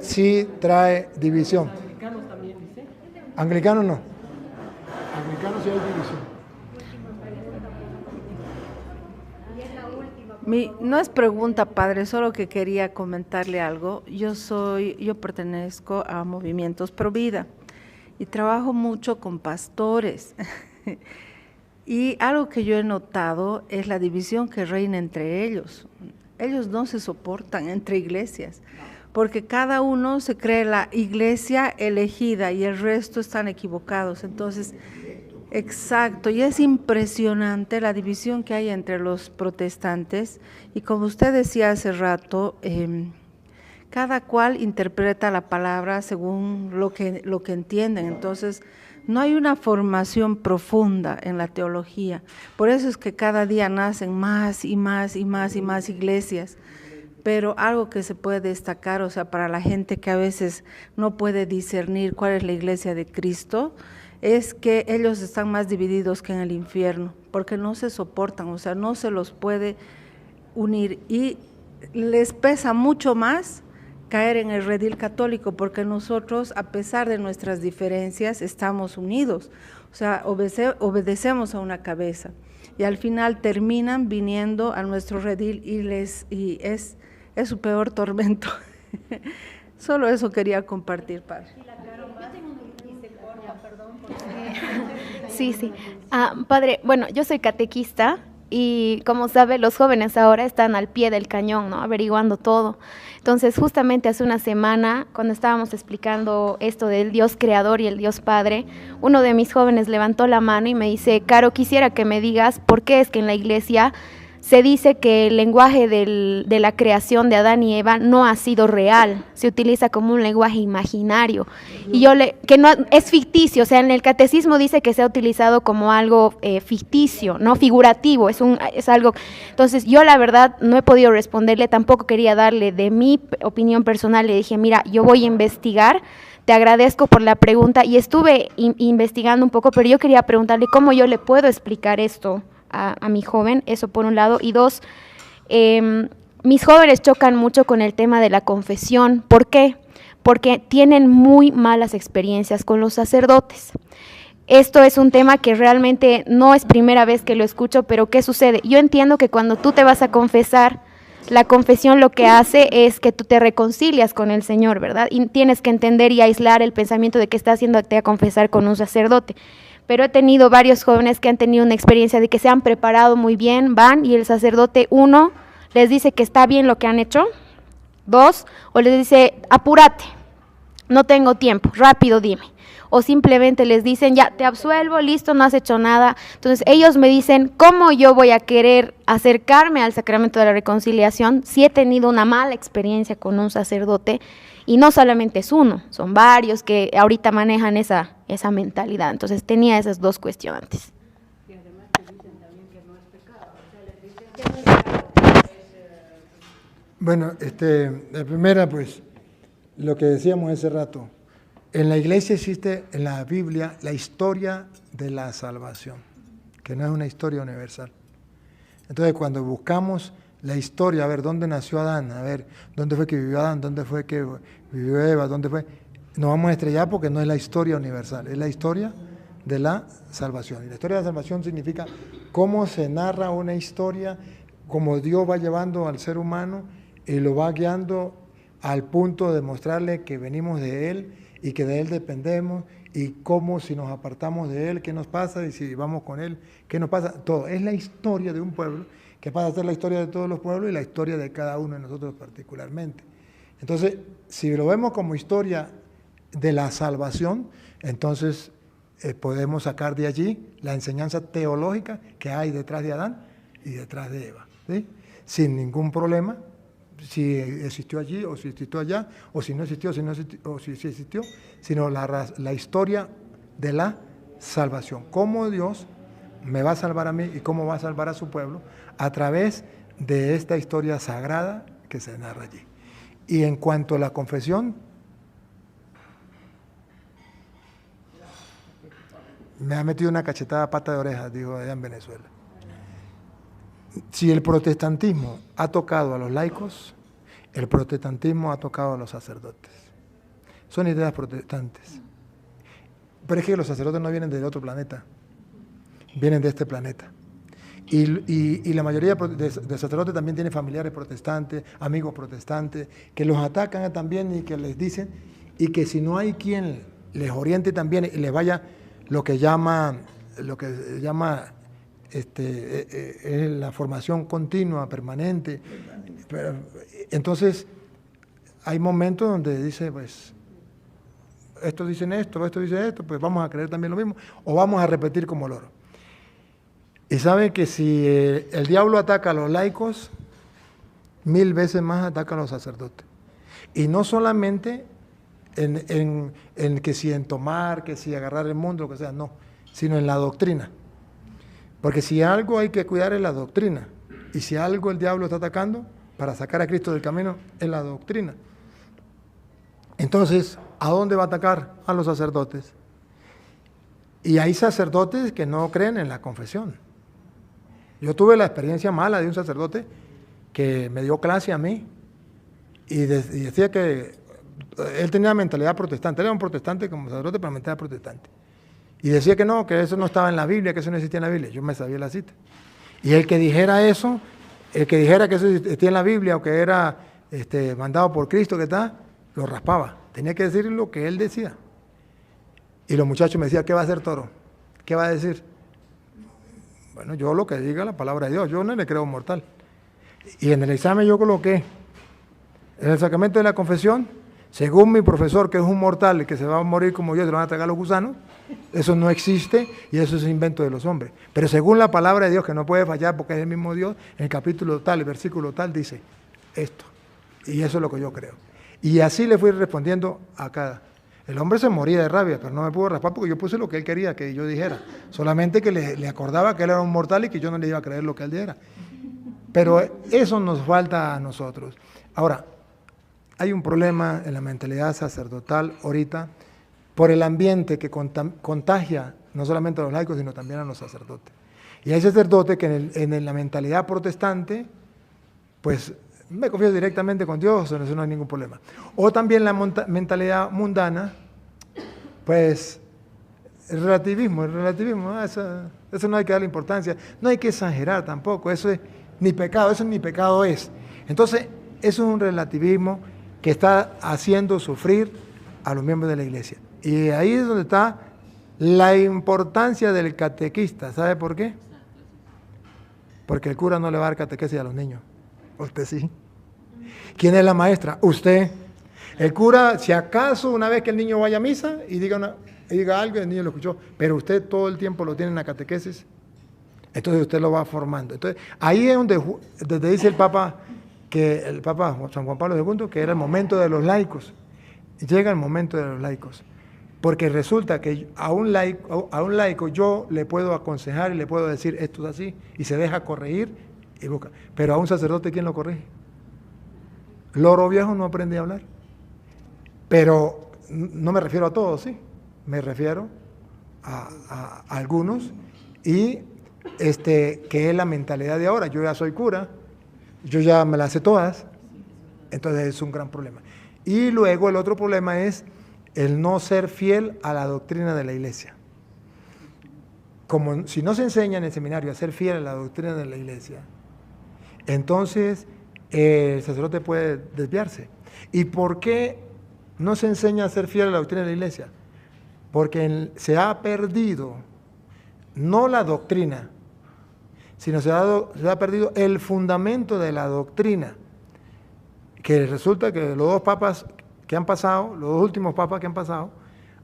sí trae división. ¿Anglicanos también dice? Anglicanos no. Anglicanos sí hay división. No es pregunta, padre, solo que quería comentarle algo. Yo pertenezco a Movimientos Pro Vida y trabajo mucho con pastores. Y algo que yo he notado es la división que reina entre ellos. Ellos no se soportan entre iglesias, porque cada uno se cree la iglesia elegida y el resto están equivocados. Entonces, exacto, y es impresionante la división que hay entre los protestantes. Y como usted decía hace rato, cada cual interpreta la palabra según lo que entienden. Entonces, no hay una formación profunda en la teología. Por eso es que cada día nacen más y más y más y más iglesias. Pero algo que se puede destacar, o sea, para la gente que a veces no puede discernir cuál es la iglesia de Cristo, es que ellos están más divididos que en el infierno, porque no se soportan, o sea, no se los puede unir y les pesa mucho más caer en el redil católico, porque nosotros, a pesar de nuestras diferencias, estamos unidos, o sea, obedecemos a una cabeza y al final terminan viniendo a nuestro redil y es su peor tormento. Solo eso quería compartir, padre. Sí. Padre, bueno, yo soy catequista y como sabe, los jóvenes ahora están al pie del cañón, ¿no? Averiguando todo. Entonces, justamente hace una semana, cuando estábamos explicando esto del Dios creador y el Dios Padre, uno de mis jóvenes levantó la mano y me dice, Caro, quisiera que me digas por qué es que en la iglesia se dice que el lenguaje de la creación de Adán y Eva no ha sido real, se utiliza como un lenguaje imaginario, y que no es ficticio, o sea, en el catecismo dice que se ha utilizado como algo ficticio, no figurativo, es algo. Entonces yo la verdad no he podido responderle, tampoco quería darle de mi opinión personal, le dije, mira, yo voy a investigar. Te agradezco por la pregunta y estuve investigando un poco, pero yo quería preguntarle cómo yo le puedo explicar esto a mi joven, eso por un lado, y dos, mis jóvenes chocan mucho con el tema de la confesión. ¿Por qué? Porque tienen muy malas experiencias con los sacerdotes. Esto es un tema que realmente no es primera vez que lo escucho, pero ¿qué sucede? Yo entiendo que cuando tú te vas a confesar, la confesión lo que hace es que tú te reconcilias con el Señor, ¿verdad? Y tienes que entender y aislar el pensamiento de que estás haciéndote a confesar con un sacerdote. Pero he tenido varios jóvenes que han tenido una experiencia de que se han preparado muy bien, van y el sacerdote, uno, les dice que está bien lo que han hecho, dos, o les dice, apúrate, no tengo tiempo, rápido dime. O simplemente les dicen, ya, te absuelvo, listo, no has hecho nada. Entonces ellos me dicen, ¿cómo yo voy a querer acercarme al sacramento de la reconciliación si he tenido una mala experiencia con un sacerdote? Y no solamente es uno, son varios que ahorita manejan esa mentalidad. Entonces tenía esas dos cuestionantes. Y además te dicen también que no es pecado, o sea, les dicen que no es pecado. Bueno, la primera, pues, lo que decíamos hace rato, en la iglesia existe, en la Biblia, la historia de la salvación, que no es una historia universal. Entonces, cuando buscamos la historia, a ver, ¿dónde nació Adán? A ver, ¿dónde fue que vivió Adán? ¿Dónde fue que vivió Eva? ¿Dónde fue? Nos vamos a estrellar porque no es la historia universal, es la historia de la salvación. Y la historia de la salvación significa cómo se narra una historia, cómo Dios va llevando al ser humano y lo va guiando al punto de mostrarle que venimos de Él y que de Él dependemos, y cómo si nos apartamos de Él, qué nos pasa, y si vamos con Él, qué nos pasa. Todo es la historia de un pueblo que pasa a ser la historia de todos los pueblos y la historia de cada uno de nosotros particularmente. Entonces, si lo vemos como historia de la salvación, entonces podemos sacar de allí la enseñanza teológica que hay detrás de Adán y detrás de Eva, ¿sí? Sin ningún problema, si existió allí o si existió allá, o si no existió, o si sí existió, sino la historia de la salvación. Cómo Dios me va a salvar a mí y cómo va a salvar a su pueblo a través de esta historia sagrada que se narra allí. Y en cuanto a la confesión, me ha metido una cachetada a pata de oreja, digo, allá en Venezuela. Si el protestantismo ha tocado a los laicos, el protestantismo ha tocado a los sacerdotes. Son ideas protestantes. Pero es que los sacerdotes no vienen de otro planeta, vienen de este planeta. Y la mayoría de sacerdotes también tienen familiares protestantes, amigos protestantes, que los atacan también y que les dicen, y que si no hay quien les oriente también y les vaya lo que llama es la formación continua, permanente. Pero, entonces, hay momentos donde dice, pues, estos dicen esto, pues vamos a creer también lo mismo, o vamos a repetir como loro. Y saben que si el diablo ataca a los laicos, 1000 veces más ataca a los sacerdotes. Y no solamente en que si en tomar, que si agarrar el mundo, lo que sea, no, sino en la doctrina. Porque si algo hay que cuidar es la doctrina. Y si algo el diablo está atacando para sacar a Cristo del camino, es la doctrina. Entonces, ¿a dónde va a atacar? A los sacerdotes. Y hay sacerdotes que no creen en la confesión. Yo tuve la experiencia mala de un sacerdote que me dio clase a mí y decía que él tenía mentalidad protestante. Él era un protestante como sacerdote, pero mentalidad protestante. Y decía que no, que eso no estaba en la Biblia, que eso no existía en la Biblia. Yo me sabía la cita. Y el que dijera eso, el que dijera que eso existía en la Biblia o que era mandado por Cristo, que tal, lo raspaba. Tenía que decir lo que él decía. Y los muchachos me decían, ¿qué va a hacer Toro? ¿Qué va a decir? Bueno, yo lo que diga la palabra de Dios, yo no le creo mortal. Y en el examen yo coloqué, en el sacramento de la confesión, según mi profesor, que es un mortal y que se va a morir como yo, se lo van a tragar los gusanos, eso no existe y eso es invento de los hombres. Pero según la palabra de Dios, que no puede fallar porque es el mismo Dios, en el capítulo tal, el versículo tal, dice esto. Y eso es lo que yo creo. Y así le fui respondiendo a cada. El hombre se moría de rabia, pero no me pudo raspar porque yo puse lo que él quería que yo dijera. Solamente que le acordaba que él era un mortal y que yo no le iba a creer lo que él dijera. Pero eso nos falta a nosotros. Ahora, hay un problema en la mentalidad sacerdotal ahorita por el ambiente que contagia no solamente a los laicos, sino también a los sacerdotes. Y hay sacerdotes que en la mentalidad protestante, pues me confieso directamente con Dios, eso no hay ningún problema. O también la mentalidad mundana, pues el relativismo, eso no hay que darle importancia, no hay que exagerar tampoco, eso es ni pecado, eso ni pecado es. Entonces, eso es un relativismo que está haciendo sufrir a los miembros de la iglesia. Y ahí es donde está la importancia del catequista. ¿Sabe por qué? Porque el cura no le va a dar catequesis a los niños. Usted sí. ¿Quién es la maestra? Usted. El cura, si acaso una vez que el niño vaya a misa y diga algo, el niño lo escuchó, pero usted todo el tiempo lo tiene en la catequesis, entonces usted lo va formando. Entonces, ahí es donde dice el Papa San Juan Pablo II, que era el momento de los laicos. Llega el momento de los laicos. Porque resulta que a un laico yo le puedo aconsejar y le puedo decir esto es así, y se deja corregir y busca. Pero a un sacerdote, ¿quién lo corrige? Loro viejo no aprende a hablar. Pero no me refiero a todos, sí. Me refiero a algunos y que es la mentalidad de ahora. Yo ya soy cura, yo ya me las sé todas, entonces es un gran problema. Y luego el otro problema es el no ser fiel a la doctrina de la iglesia. Como si no se enseña en el seminario a ser fiel a la doctrina de la iglesia, entonces el sacerdote puede desviarse. ¿Y por qué no se enseña a ser fiel a la doctrina de la iglesia? Porque se ha perdido no la doctrina, sino se ha perdido el fundamento de la doctrina, que resulta que los dos papas que han pasado, los dos últimos papas que han pasado,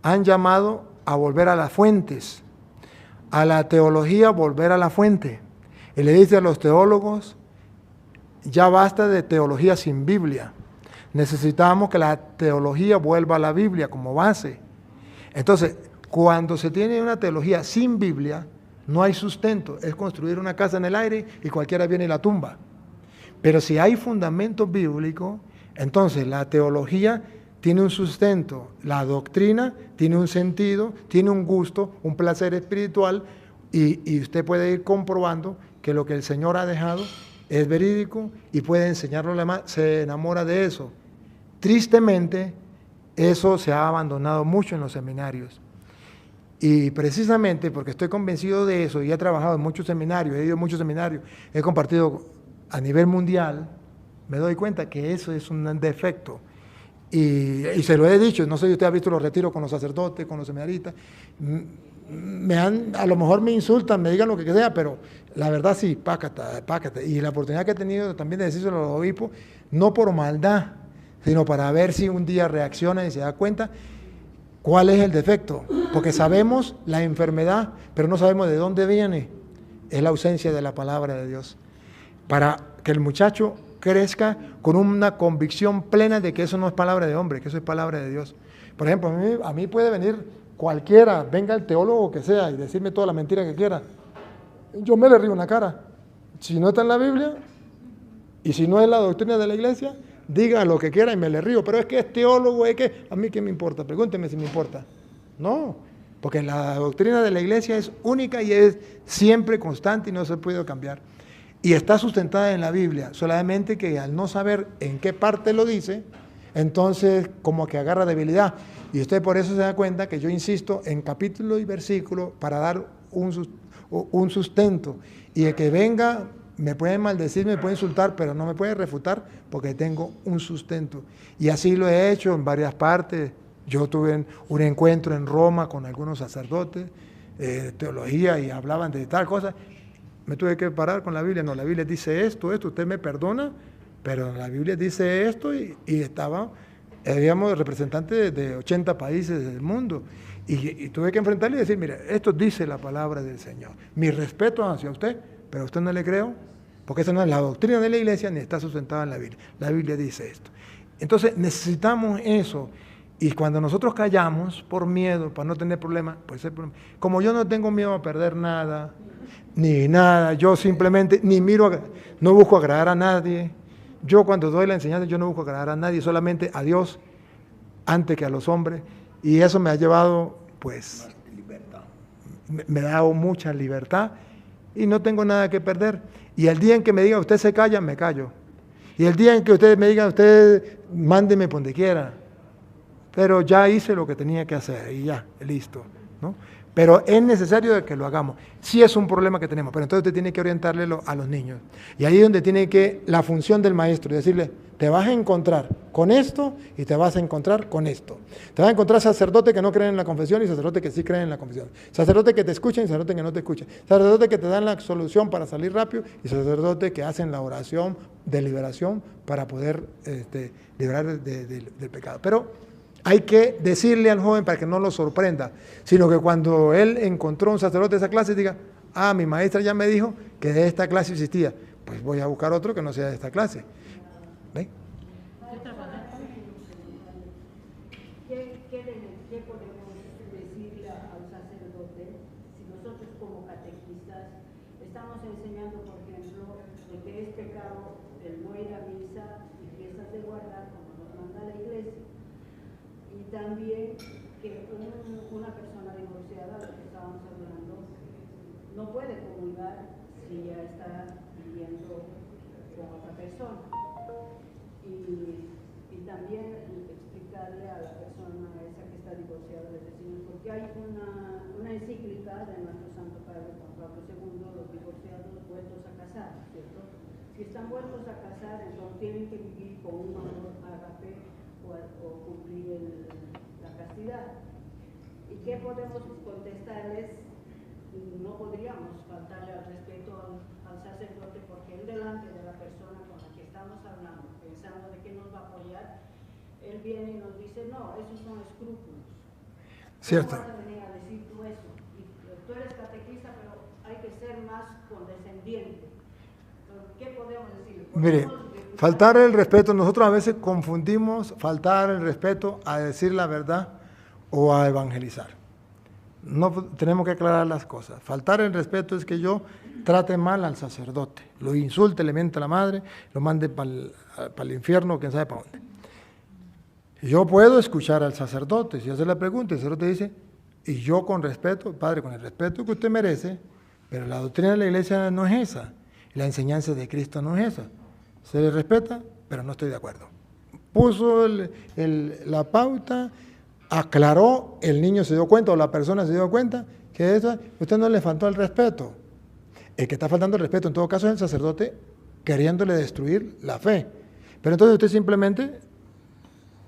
han llamado a volver a las fuentes, a la teología volver a la fuente. Y le dice a los teólogos, ya basta de teología sin Biblia, necesitamos que la teología vuelva a la Biblia como base. Entonces, cuando se tiene una teología sin Biblia, no hay sustento, es construir una casa en el aire y cualquiera viene y la tumba. Pero si hay fundamento bíblico, entonces la teología tiene un sustento, la doctrina tiene un sentido, tiene un gusto, un placer espiritual, y usted puede ir comprobando que lo que el Señor ha dejado es verídico y puede enseñarlo a los demás, se enamora de eso. Tristemente, eso se ha abandonado mucho en los seminarios. Y precisamente porque estoy convencido de eso y he trabajado en muchos seminarios, he ido a muchos seminarios, he compartido a nivel mundial, me doy cuenta que eso es un defecto. Y se lo he dicho, no sé si usted ha visto los retiros con los sacerdotes, con los seminaristas, a lo mejor me insultan, me digan lo que sea, pero la verdad sí, pácata. Y la oportunidad que he tenido también de decírselo a los obispos, no por maldad, sino para ver si un día reacciona y se da cuenta cuál es el defecto, porque sabemos la enfermedad, pero no sabemos de dónde viene, es la ausencia de la palabra de Dios. Para que el muchacho crezca con una convicción plena de que eso no es palabra de hombre, que eso es palabra de Dios. Por ejemplo, a mí puede venir cualquiera, venga el teólogo que sea y decirme toda la mentira que quiera. Yo me le río en la cara. Si no está en la Biblia y si no es la doctrina de la iglesia, diga lo que quiera y me le río. Pero es que es teólogo, es que a mí qué me importa, pregúnteme si me importa. No, porque la doctrina de la iglesia es única y es siempre constante y no se puede cambiar. Y está sustentada en la Biblia, solamente que al no saber en qué parte lo dice, entonces como que agarra debilidad. Y usted por eso se da cuenta que yo insisto en capítulo y versículo para dar un sustento. Y el que venga me puede maldecir, me puede insultar, pero no me puede refutar porque tengo un sustento. Y así lo he hecho en varias partes. Yo tuve un encuentro en Roma con algunos sacerdotes de teología y hablaban de tal cosa. Me tuve que parar con la Biblia. No, la Biblia dice esto, usted me perdona, pero la Biblia dice esto y habíamos representantes de 80 países del mundo y tuve que enfrentarle y decir, mire, esto dice la palabra del Señor. Mi respeto hacia usted, pero a usted no le creo, porque esa no es la doctrina de la iglesia ni está sustentada en la Biblia. La Biblia dice esto. Entonces necesitamos eso. Y cuando nosotros callamos por miedo, para no tener problemas, pues como yo no tengo miedo a perder nada, ni nada, yo simplemente no busco agradar a nadie. Yo cuando doy la enseñanza, yo no busco agradar a nadie, solamente a Dios, antes que a los hombres. Y eso me ha llevado, pues, me ha dado mucha libertad y no tengo nada que perder. Y el día en que me diga, usted se calla, me callo. Y el día en que usted me diga, usted mándeme por donde quiera. Pero ya hice lo que tenía que hacer y ya, listo, ¿no? Pero es necesario que lo hagamos. Sí es un problema que tenemos, pero entonces usted tiene que orientarle a los niños. Y ahí es donde tiene que la función del maestro, decirle, te vas a encontrar con esto y te vas a encontrar con esto. Te vas a encontrar sacerdotes que no creen en la confesión y sacerdotes que sí creen en la confesión. Sacerdotes que te escuchan y sacerdotes que no te escuchan. Sacerdotes que te dan la solución para salir rápido y sacerdotes que hacen la oración de liberación para poder liberar del pecado. Pero hay que decirle al joven para que no lo sorprenda, sino que cuando él encontró un sacerdote de esa clase, diga, mi maestra ya me dijo que de esta clase existía, pues voy a buscar otro que no sea de esta clase. ¿Ven? ¿Qué podemos decirle al sacerdote si nosotros como catequistas estamos enseñando, por ejemplo, de que es pecado el no ir a misa y fiestas de guardar como nos manda la iglesia? Y también que una persona divorciada, lo que estábamos hablando, no puede comulgar si ya está viviendo con otra persona. Y también explicarle a la persona esa que está divorciada de decir, porque hay una encíclica de nuestro Santo Padre Juan Pablo II, los divorciados vueltos a casar, ¿cierto? Si están vueltos a casar, entonces tienen que vivir con un amor ágape o cumplir la castidad. ¿Y qué podemos contestarles? No podríamos faltarle al respeto a estamos hablando, pensando de que nos va a apoyar, él viene y nos dice, no, esos son escrúpulos. Cierto. ¿Cómo vas a venir a decir tú eso? Y tú eres catequista, pero hay que ser más condescendiente. Entonces, ¿qué podemos decir? Mire, faltar el respeto, nosotros a veces confundimos faltar el respeto a decir la verdad o a evangelizar. No tenemos que aclarar las cosas. Faltar el respeto es que yo trate mal al sacerdote, lo insulte, le miente a la madre, lo mande para el infierno, quién sabe para dónde. Yo puedo escuchar al sacerdote, si hace la pregunta, el sacerdote dice, y yo con respeto, padre, con el respeto que usted merece, pero la doctrina de la iglesia no es esa, la enseñanza de Cristo no es esa. Se le respeta, pero no estoy de acuerdo. Puso la pauta, aclaró, el niño se dio cuenta o la persona se dio cuenta que eso, usted no le faltó el respeto. El que está faltando el respeto en todo caso es el sacerdote queriéndole destruir la fe. Pero entonces usted simplemente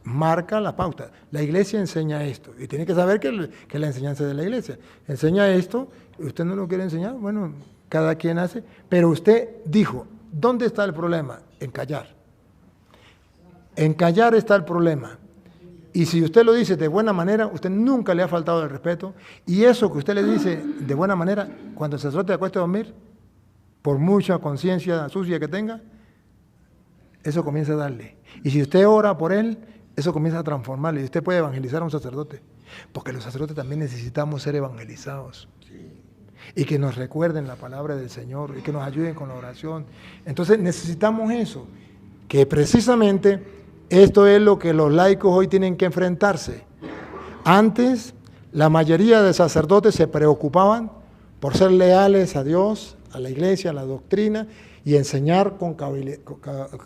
marca la pauta. La iglesia enseña esto y tiene que saber que es la enseñanza de la iglesia. Enseña esto, usted no lo quiere enseñar, bueno, cada quien hace, pero usted dijo, ¿dónde está el problema? En callar. En callar está el problema. Y si usted lo dice de buena manera, usted nunca le ha faltado el respeto. Y eso que usted le dice de buena manera, cuando el sacerdote acueste a dormir, por mucha conciencia sucia que tenga, eso comienza a darle. Y si usted ora por él, eso comienza a transformarle. Y usted puede evangelizar a un sacerdote. Porque los sacerdotes también necesitamos ser evangelizados. Y que nos recuerden la palabra del Señor y que nos ayuden con la oración. Entonces necesitamos eso, que precisamente esto es lo que los laicos hoy tienen que enfrentarse. Antes, la mayoría de sacerdotes se preocupaban por ser leales a Dios, a la iglesia, a la doctrina y enseñar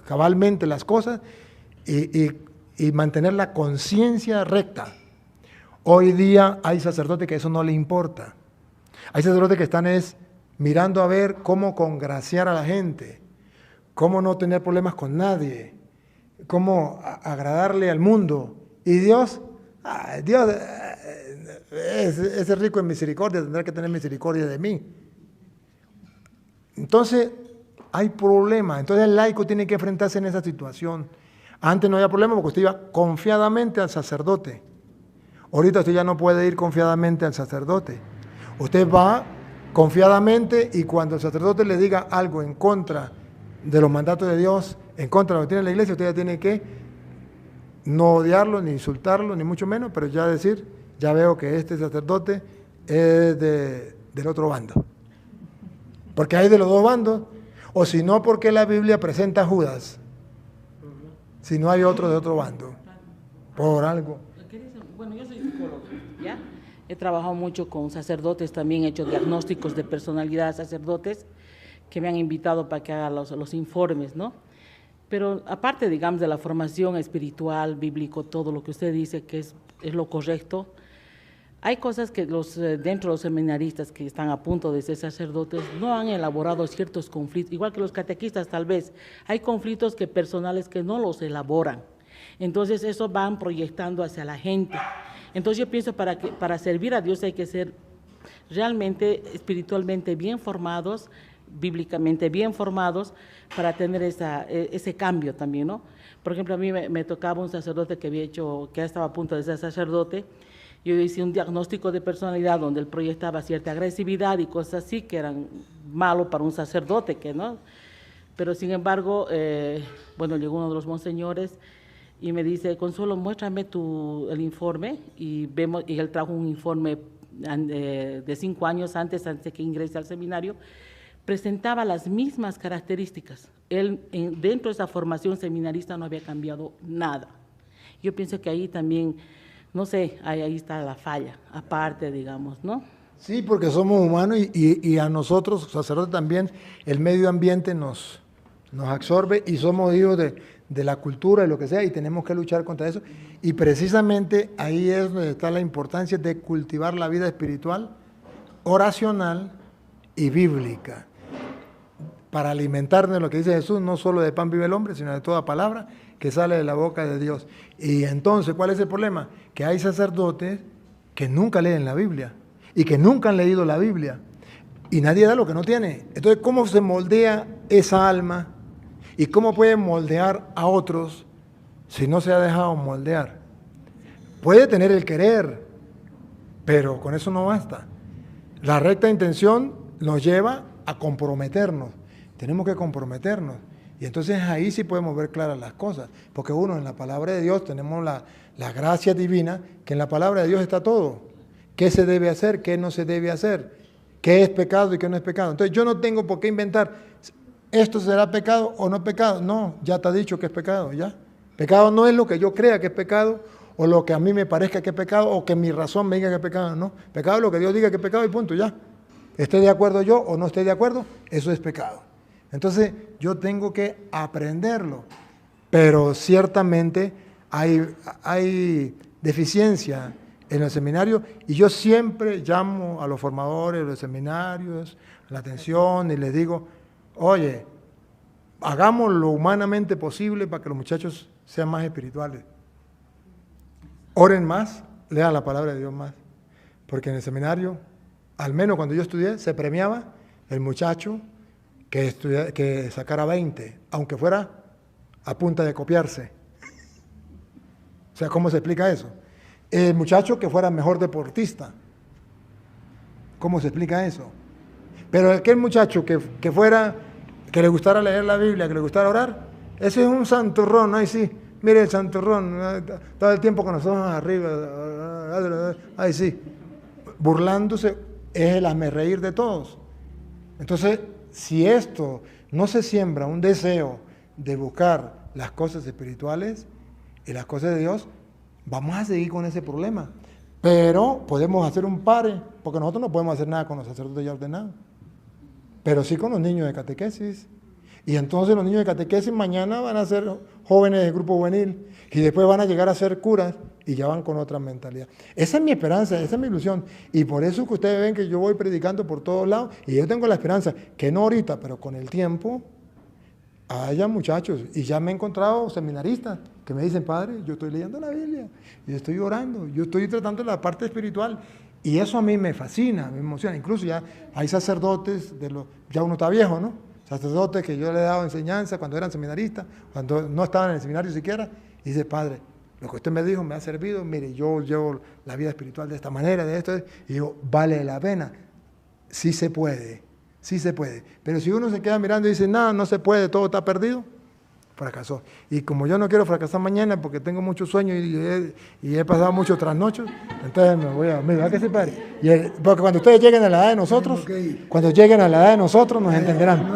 cabalmente las cosas y mantener la conciencia recta. Hoy día hay sacerdotes que eso no le importa. Hay sacerdotes que están mirando a ver cómo congraciar a la gente, cómo no tener problemas con nadie, cómo agradarle al mundo. Y Dios es rico en misericordia, tendrá que tener misericordia de mí. Entonces, hay problemas. Entonces el laico tiene que enfrentarse en esa situación. Antes no había problema porque usted iba confiadamente al sacerdote. Ahorita usted ya no puede ir confiadamente al sacerdote. Usted va confiadamente y cuando el sacerdote le diga algo en contra de los mandatos de Dios, en contra de lo que tiene la iglesia, usted ya tiene que no odiarlo, ni insultarlo, ni mucho menos, pero ya decir, ya veo que este sacerdote es del otro bando. Porque hay de los dos bandos, o si no, porque la Biblia presenta a Judas, si no hay otro de otro bando, por algo. Bueno, yo soy psicólogo, ¿ya? He trabajado mucho con sacerdotes, también he hecho diagnósticos de personalidad a sacerdotes que me han invitado para que haga los informes, ¿no? Pero aparte, digamos, de la formación espiritual, bíblico, todo lo que usted dice que es lo correcto, hay cosas que dentro de los seminaristas que están a punto de ser sacerdotes no han elaborado ciertos conflictos, igual que los catequistas tal vez, hay conflictos personales que no los elaboran. Entonces eso van proyectando hacia la gente. Entonces yo pienso para servir a Dios hay que ser realmente espiritualmente bien formados, bíblicamente bien formados, para tener ese cambio también, ¿no? Por ejemplo, a mí me tocaba un sacerdote que estaba a punto de ser sacerdote. Yo hice un diagnóstico de personalidad donde él proyectaba cierta agresividad y cosas así que eran malos para un sacerdote, ¿no? Pero sin embargo, llegó uno de los monseñores y me dice, Consuelo, muéstrame el informe, y él trajo un informe de 5 años antes de que ingrese al seminario, presentaba las mismas características. Él, dentro de esa formación seminarista, no había cambiado nada. Yo pienso que ahí también, no sé, ahí está la falla, aparte, digamos, ¿no? Sí, porque somos humanos y a nosotros, sacerdotes también, el medio ambiente nos absorbe y somos hijos de la cultura y lo que sea, y tenemos que luchar contra eso. Y precisamente ahí es donde está la importancia de cultivar la vida espiritual, oracional y bíblica, para alimentarnos de lo que dice Jesús, no solo de pan vive el hombre, sino de toda palabra que sale de la boca de Dios. Y entonces, ¿cuál es el problema? Que hay sacerdotes que nunca leen la Biblia y que nunca han leído la Biblia, y nadie da lo que no tiene. Entonces, ¿cómo se moldea esa alma? ¿Y cómo puede moldear a otros si no se ha dejado moldear? Puede tener el querer, pero con eso no basta. La recta intención nos lleva a comprometernos. Tenemos que comprometernos. Y entonces ahí sí podemos ver claras las cosas. Porque uno, en la palabra de Dios tenemos la gracia divina, que en la palabra de Dios está todo. ¿Qué se debe hacer? ¿Qué no se debe hacer? ¿Qué es pecado y qué no es pecado? Entonces yo no tengo por qué inventar, ¿esto será pecado o no pecado? No, ya te ha dicho que es pecado, ¿ya? Pecado no es lo que yo crea que es pecado, o lo que a mí me parezca que es pecado, o que mi razón me diga que es pecado, no. Pecado es lo que Dios diga que es pecado y punto, ya. Esté de acuerdo yo o no esté de acuerdo, eso es pecado. Entonces yo tengo que aprenderlo, pero ciertamente hay deficiencia en el seminario, y yo siempre llamo a los formadores de los seminarios la atención y les digo, oye, hagamos lo humanamente posible para que los muchachos sean más espirituales. Oren más, lean la palabra de Dios más, porque en el seminario, al menos cuando yo estudié, se premiaba el muchacho que sacara 20, aunque fuera a punta de copiarse. O sea, ¿cómo se explica eso? El muchacho que fuera mejor deportista. ¿Cómo se explica eso? Pero aquel muchacho que le gustara leer la Biblia, que le gustara orar, ese es un santurrón, ahí sí. Mire el santurrón, todo el tiempo con los ojos arriba, ahí sí. Burlándose, es el hazmerreír de todos. Entonces, si esto no se siembra un deseo de buscar las cosas espirituales y las cosas de Dios, vamos a seguir con ese problema. Pero podemos hacer un pare, porque nosotros no podemos hacer nada con los sacerdotes ya ordenados, pero sí con los niños de catequesis. Y entonces los niños de catequesis mañana van a ser jóvenes del grupo juvenil y después van a llegar a ser curas y ya van con otra mentalidad. Esa es mi esperanza, esa es mi ilusión. Y por eso que ustedes ven que yo voy predicando por todos lados y yo tengo la esperanza, que no ahorita, pero con el tiempo, haya muchachos. Y ya me he encontrado seminaristas que me dicen, padre, yo estoy leyendo la Biblia, yo estoy orando, yo estoy tratando la parte espiritual. Y eso a mí me fascina, me emociona. Incluso ya hay sacerdotes, ya uno está viejo, ¿no? Sacerdotes que yo le he dado enseñanza cuando eran seminaristas, cuando no estaban en el seminario siquiera, y dice, padre, lo que usted me dijo me ha servido, mire, yo llevo la vida espiritual de esta manera, de esto, y digo, vale la pena. Sí se puede, sí se puede. Pero si uno se queda mirando y dice, no, no se puede, todo está perdido, fracasó. Y como yo no quiero fracasar mañana porque tengo mucho sueño y he pasado muchos trasnochos, entonces me voy a dormir. ¿Verdad que sí, padre? Porque cuando ustedes lleguen a la edad de nosotros, cuando lleguen a la edad de nosotros nos entenderán.